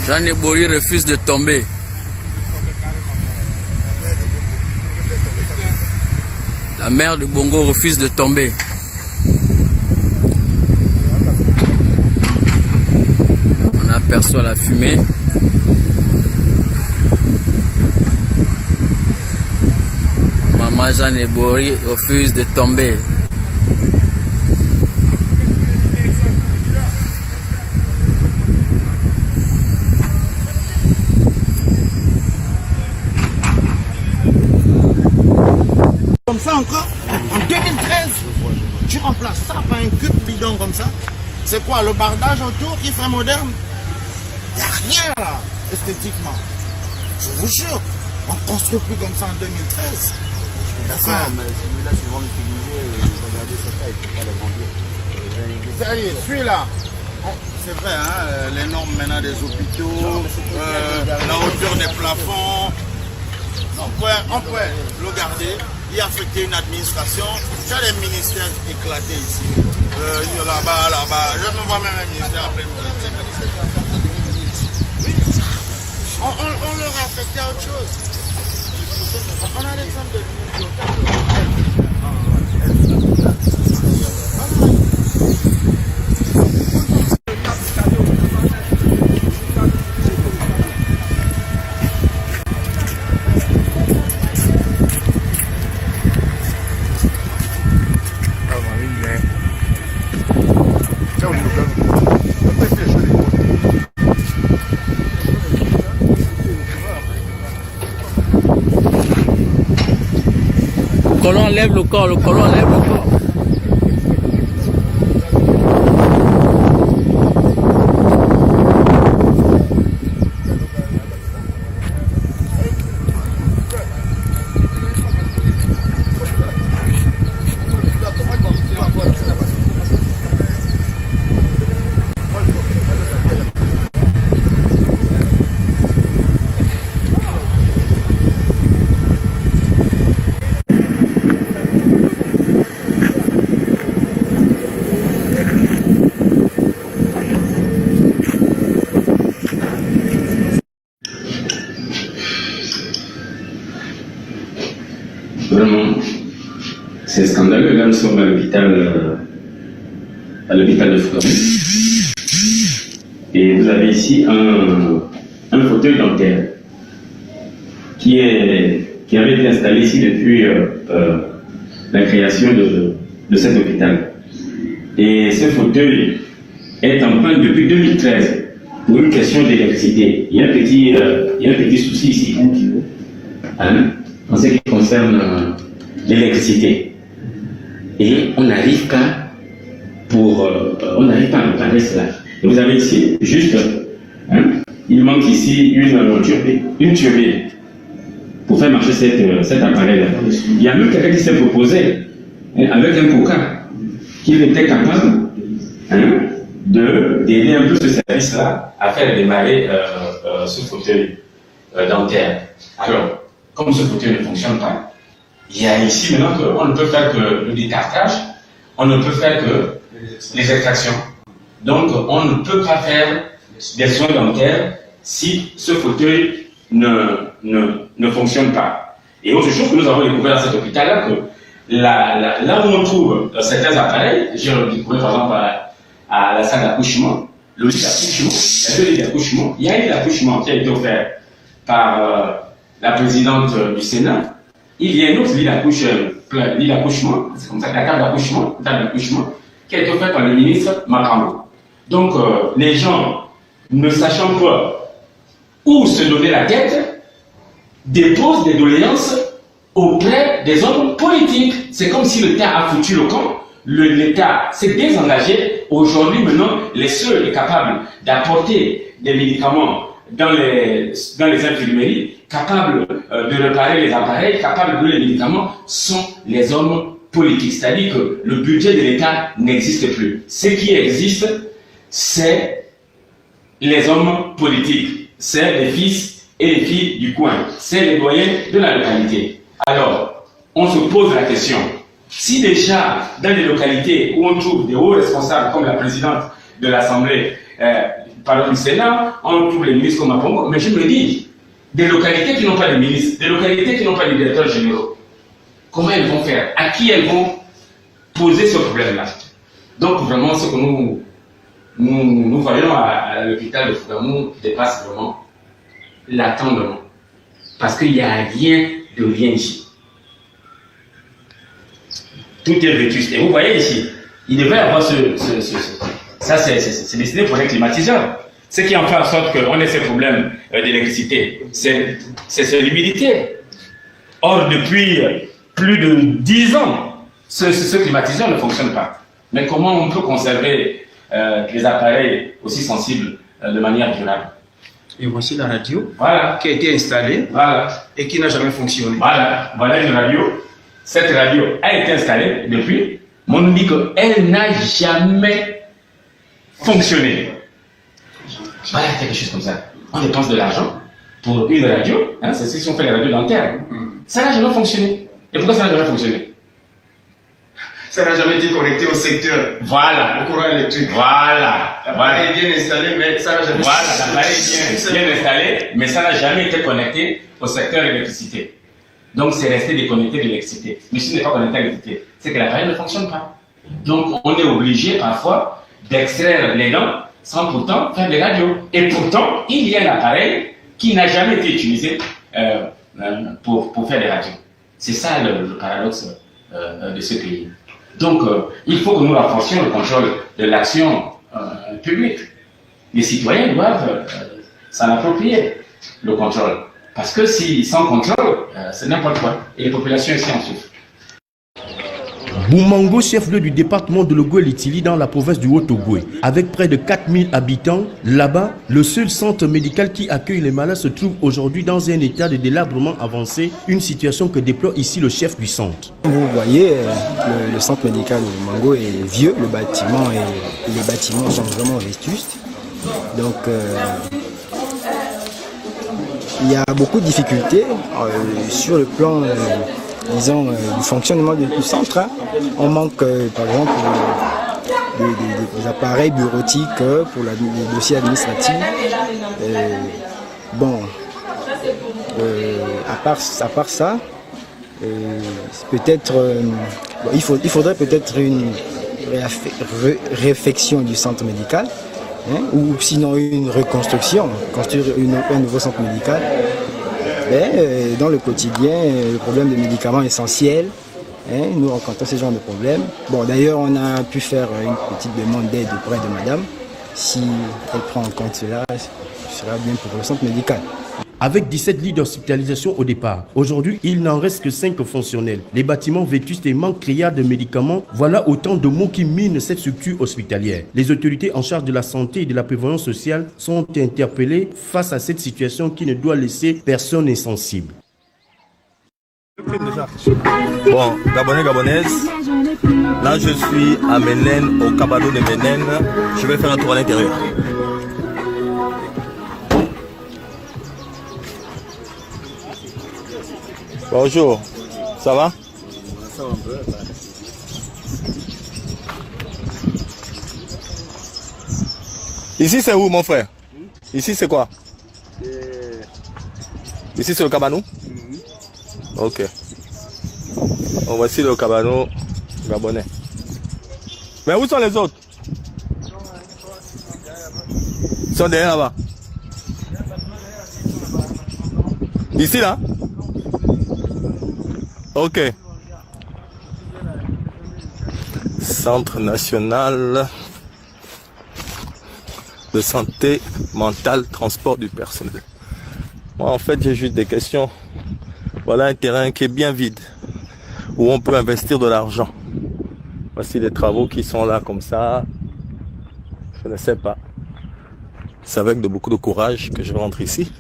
Jean Boris refuse de tomber. La mère de Bongo refuse de tomber. On aperçoit la fumée. Maman Jeanne Boris refuse de tomber. Comme ça encore, en 2013, tu remplaces ça par un cul bidon comme ça. C'est quoi, le bardage autour qui fait moderne? Il n'y a rien là, esthétiquement. Je vous jure, on ne construit plus comme ça en 2013. D'accord, mais celui-là, tu vas l'utiliser, regardez ce cas, il ne faut pas le grandir. C'est-à-dire, celui-là, c'est vrai, hein, les normes maintenant des hôpitaux, la hauteur des plafonds, on pourrait le garder, y affecter une administration. Il y a des ministères éclatés ici. Là-bas, je me vois même un ministère après. On leur a affecté à autre chose. On a l'exemple de Le colon lève le corps, le colon lève le corps. Vraiment, c'est scandaleux. Là, nous sommes à l'hôpital de Fleury. Et vous avez ici un fauteuil dentaire qui avait été installé ici depuis la création de cet hôpital. Et ce fauteuil est en panne depuis 2013 pour une question d'électricité. Il y a un petit souci ici. Hein? En ce qui concerne l'électricité. Et on n'arrive pas à réparer cela. Et vous avez ici, juste, hein, il manque ici une turbine pour faire marcher cet appareil-là. Il y a même quelqu'un qui s'est proposé, hein, avec un coca, qu'il était capable, hein, d'aider un peu ce service-là à faire démarrer ce fauteuil dentaire. Alors, comme ce fauteuil ne fonctionne pas, il y a ici maintenant qu'on ne peut faire que le détartrage, on ne peut faire que les extractions. Donc, on ne peut pas faire des soins dentaires si ce fauteuil ne fonctionne pas. Et autre chose que nous avons découvert dans cet hôpital-là, que là où on trouve certains appareils, j'ai découvert par exemple à la salle d'accouchement, le lit d'accouchement, il y a deux lits d'accouchement. Il y a un lit d'accouchement qui a été offert par la présidente du Sénat. Il y a un autre lit d'accouchement, c'est comme ça, la table d'accouchement, qui a été offerte par le ministre Makambo. Donc, les gens, ne sachant pas où se donner la tête, déposent des doléances auprès des hommes politiques. C'est comme si l'État a foutu le camp, l'État s'est désengagé. Aujourd'hui, maintenant, les seuls capables d'apporter des médicaments dans les infirmeries, capables de réparer les appareils, capables de donner les médicaments, sont les hommes politiques. C'est-à-dire que le budget de l'État n'existe plus. Ce qui existe, c'est les hommes politiques. C'est les fils et les filles du coin. C'est les doyens de la localité. Alors, on se pose la question. Si déjà, dans les localités où on trouve des hauts responsables comme la présidente de l'Assemblée, du Sénat, on trouve les ministres comme Mapongo, mais je me dis, des localités qui n'ont pas de ministres, des localités qui n'ont pas de directeurs généraux, comment elles vont faire? À qui elles vont poser ce problème-là? Donc vraiment, ce que nous voyons à l'hôpital de Fougamou dépasse vraiment l'attendement. Parce qu'il n'y a rien de rien ici. Tout est vétuste. Et vous voyez ici, il devrait y avoir ça, c'est destiné pour les climatiseurs. Ce qui en fait en sorte qu'on ait ces problèmes d'électricité, c'est l'humidité. Or, depuis plus de 10 ans, ce climatiseur ne fonctionne pas. Mais comment on peut conserver les appareils aussi sensibles de manière durable? Et voici la radio qui a été installée et qui n'a jamais fonctionné. Voilà une radio. Cette radio a été installée depuis, mais on nous dit qu'elle n'a jamais fonctionné. Voilà quelque chose comme ça. On dépense de l'argent pour une radio, c'est si on fait les radios dentaires. Ça n'a jamais fonctionné. Et pourquoi ça n'a jamais fonctionné? Ça n'a jamais été connecté au secteur. Voilà. Au courant électrique. Voilà. L'appareil est bien installé, mais ça n'a jamais. Voilà, l'appareil est bien installé, mais ça n'a jamais été connecté au secteur de l'électricité. Donc c'est resté déconnecté de l'électricité. Mais si ce n'est pas connecté à l'électricité, c'est que l'appareil ne fonctionne pas. Donc on est obligé parfois d'extraire les dents sans pourtant faire des radios. Et pourtant, il y a un appareil qui n'a jamais été utilisé pour faire des radios. C'est ça le paradoxe de ce pays. Donc, il faut que nous renforcions le contrôle de l'action publique. Les citoyens doivent s'en approprier, le contrôle. Parce que sans contrôle, c'est n'importe quoi. Et les populations ici en souffrent. Boumango, chef-lieu du département de Logoué-Litili dans la province du Haut-Ogooué. Avec près de 4000 habitants, là-bas, le seul centre médical qui accueille les malades se trouve aujourd'hui dans un état de délabrement avancé, une situation que déplore ici le chef du centre. Vous voyez, le centre médical de Boumango est vieux, les bâtiments sont vraiment vétustes. Donc, il y a beaucoup de difficultés sur le plan disons, du fonctionnement du centre. On manque, par exemple, des appareils bureautiques pour les dossiers administratifs. À part ça, peut-être, il faudrait peut-être une réfection du centre médical, ou sinon une reconstruction, construire un nouveau centre médical. Dans le quotidien, le problème des médicaments essentiels, nous rencontrons ce genre de problème. Bon, d'ailleurs, on a pu faire une petite demande d'aide auprès de madame. Si elle prend en compte cela, ce sera bien pour le centre médical. Avec 17 lits d'hospitalisation au départ, aujourd'hui, il n'en reste que 5 fonctionnels. Les bâtiments vétustes et manque criard de médicaments, voilà autant de mots qui minent cette structure hospitalière. Les autorités en charge de la santé et de la prévoyance sociale sont interpellées face à cette situation qui ne doit laisser personne insensible. Le Bon, Gabonais, Gabonaises, là je suis à Ménène, au cabanon de Ménène. Je vais faire un tour à l'intérieur. Bonjour, ça va? Ça va un peu. Ici c'est où mon frère? Ici c'est quoi? Ici c'est le cabanon? Ok. Bon, voici le cabanon gabonais. Mais où sont les autres? Ils sont derrière là-bas. Ici là? Ok. Centre national de santé mentale, transport du personnel. Moi en fait j'ai juste des questions. Voilà un terrain qui est bien vide, où on peut investir de l'argent. Voici les travaux qui sont là comme ça. Je ne sais pas. C'est avec beaucoup de courage que je rentre ici.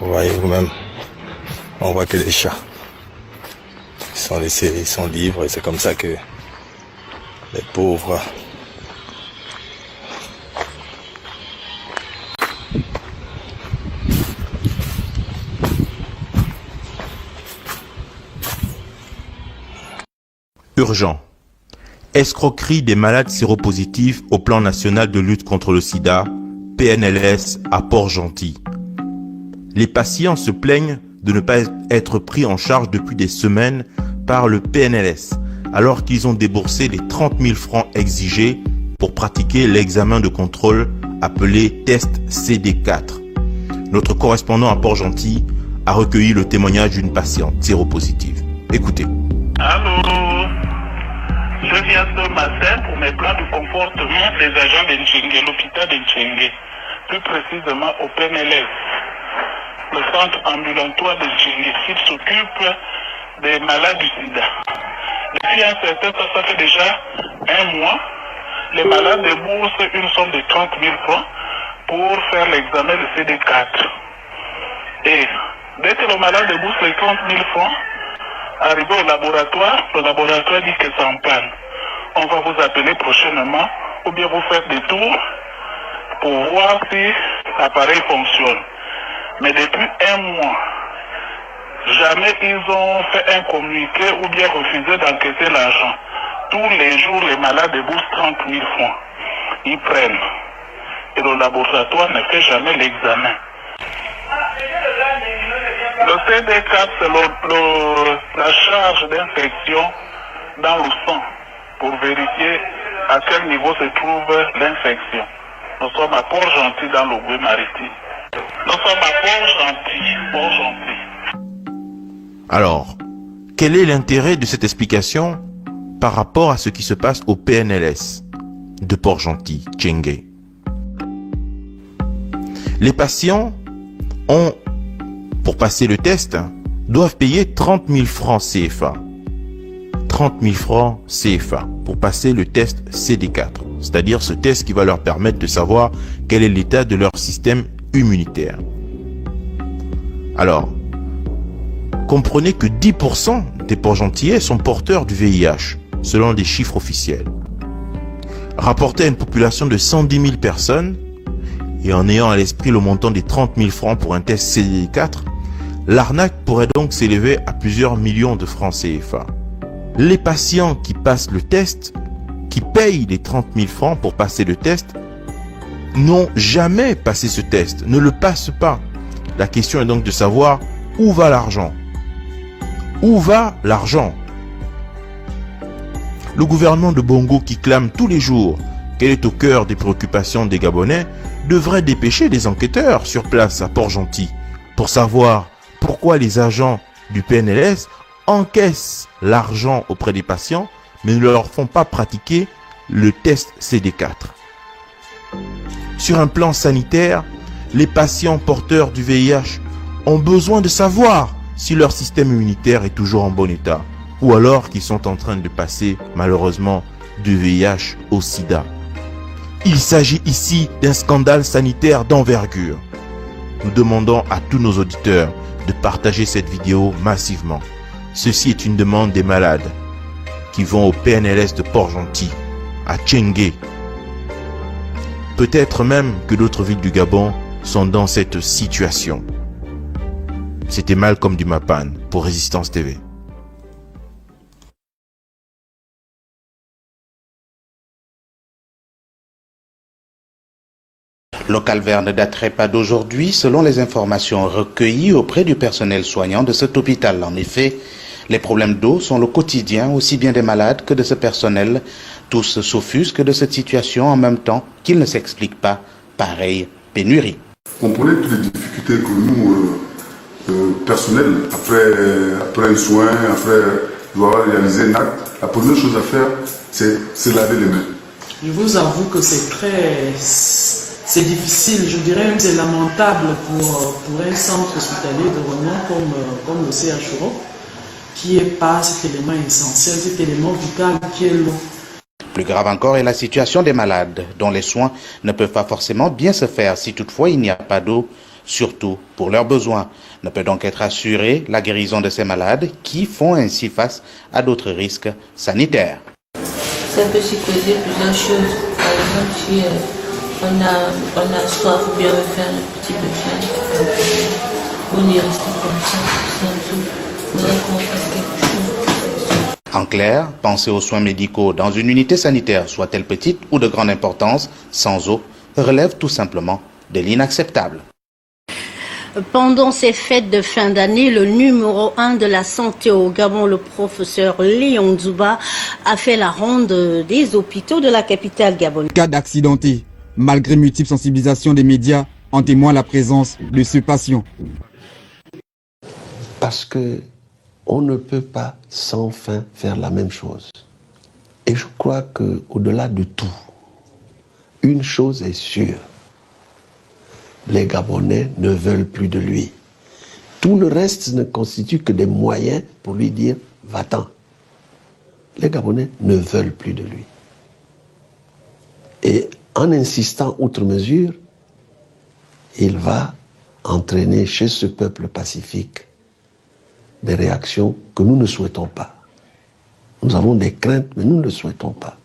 Vous voyez vous-même, on voit que les chats ils sont laissés, ils sont libres et c'est comme ça que les pauvres urgent. Escroquerie des malades séropositifs au plan national de lutte contre le sida, PNLS à Port-Gentil. Les patients se plaignent de ne pas être pris en charge depuis des semaines par le PNLS, alors qu'ils ont déboursé les 30 000 francs exigés pour pratiquer l'examen de contrôle appelé test CD4. Notre correspondant à Port-Gentil a recueilli le témoignage d'une patiente séropositive. Écoutez. Allô, je viens ce matin pour mes plans de comportement des agents d'Nchenge, l'hôpital d'Nchenge, plus précisément au PNLS, le centre ambulatoire d'Nchenge, qui s'occupe des malades du sida. Depuis un certain temps, ça fait déjà un mois, les malades déboursent une somme de 30 000 francs pour faire l'examen de CD4. Et dès que le malade débourse les 30 000 francs, arrivé au laboratoire, le laboratoire dit que c'est en panne. On va vous appeler prochainement ou bien vous faire des tours pour voir si l'appareil fonctionne. Mais depuis un mois, jamais ils ont fait un communiqué ou bien refusé d'encaisser l'argent. Tous les jours, les malades déboursent 30 000 francs. Ils prennent. Et le laboratoire ne fait jamais l'examen. Le CD4, c'est la charge d'infection dans le sang pour vérifier à quel niveau se trouve l'infection. Nous sommes à Port-Gentil dans le Goué-Maritime. Nous sommes à Port-Gentil. Alors, quel est l'intérêt de cette explication par rapport à ce qui se passe au PNLS de Port-Gentil, Tchengue? Les patients ont, pour passer le test, doivent payer 30 000 francs CFA. 30 000 francs CFA pour passer le test CD4, c'est-à-dire ce test qui va leur permettre de savoir quel est l'état de leur système immunitaire. Alors, comprenez que 10% des Port-Gentillais sont porteurs du VIH, selon des chiffres officiels. Rapporté à une population de 110 000 personnes, et en ayant à l'esprit le montant des 30 000 francs pour un test CD4, l'arnaque pourrait donc s'élever à plusieurs millions de francs CFA. Les patients qui passent le test, qui payent les 30 000 francs pour passer le test, n'ont jamais passé ce test, ne le passent pas. La question est donc de savoir où va l'argent. Où va l'argent? Le gouvernement de Bongo, qui clame tous les jours qu'elle est au cœur des préoccupations des Gabonais, devrait dépêcher des enquêteurs sur place à Port-Gentil pour savoir pourquoi les agents du PNLS encaissent l'argent auprès des patients mais ne leur font pas pratiquer le test CD4. Sur un plan sanitaire, les patients porteurs du VIH ont besoin de savoir si leur système immunitaire est toujours en bon état ou alors qu'ils sont en train de passer malheureusement du VIH au sida. Il s'agit ici d'un scandale sanitaire d'envergure. Nous demandons à tous nos auditeurs de partager cette vidéo massivement. Ceci est une demande des malades qui vont au PNLS de Port-Gentil, à Tchengué. Peut-être même que d'autres villes du Gabon sont dans cette situation. C'était Malcolm Dumapan pour Résistance TV. Le calvaire ne daterait pas d'aujourd'hui, selon les informations recueillies auprès du personnel soignant de cet hôpital. En effet, les problèmes d'eau sont le quotidien aussi bien des malades que de ce personnel. Tous s'offusquent de cette situation en même temps qu'il ne s'explique pas pareille pénurie. Comprenez toutes les difficultés que nous, personnel, après un soin, après doit réaliser un acte, la première chose à faire, c'est laver les mains. Je vous avoue que c'est difficile, je dirais même c'est lamentable pour un centre hospitalier de renom comme le CHO, qui n'est pas cet élément essentiel, cet élément vital qui est l'eau. Plus grave encore est la situation des malades, dont les soins ne peuvent pas forcément bien se faire si toutefois il n'y a pas d'eau, surtout pour leurs besoins. Ne peut donc être assurée la guérison de ces malades qui font ainsi face à d'autres risques sanitaires. Ça peut se causer plusieurs choses. Par exemple, si on a soif ou bien on veut faire un petit peu de on y reste comme ça, sans tout. On dirait qu'on fasse quelque chose. En clair, penser aux soins médicaux dans une unité sanitaire, soit-elle petite ou de grande importance, sans eau, relève tout simplement de l'inacceptable. Pendant ces fêtes de fin d'année, le numéro 1 de la santé au Gabon, le professeur Léon Dzuba, a fait la ronde des hôpitaux de la capitale gabonaise. Cas d'accidenté, malgré multiples sensibilisations des médias, en témoigne la présence de ce patient. Parce que on ne peut pas sans fin faire la même chose. Et je crois qu'au-delà de tout, une chose est sûre. Les Gabonais ne veulent plus de lui. Tout le reste ne constitue que des moyens pour lui dire « va-t'en ». Les Gabonais ne veulent plus de lui. Et en insistant outre mesure, il va entraîner chez ce peuple pacifique des réactions que nous ne souhaitons pas. Nous avons des craintes, mais nous ne le souhaitons pas.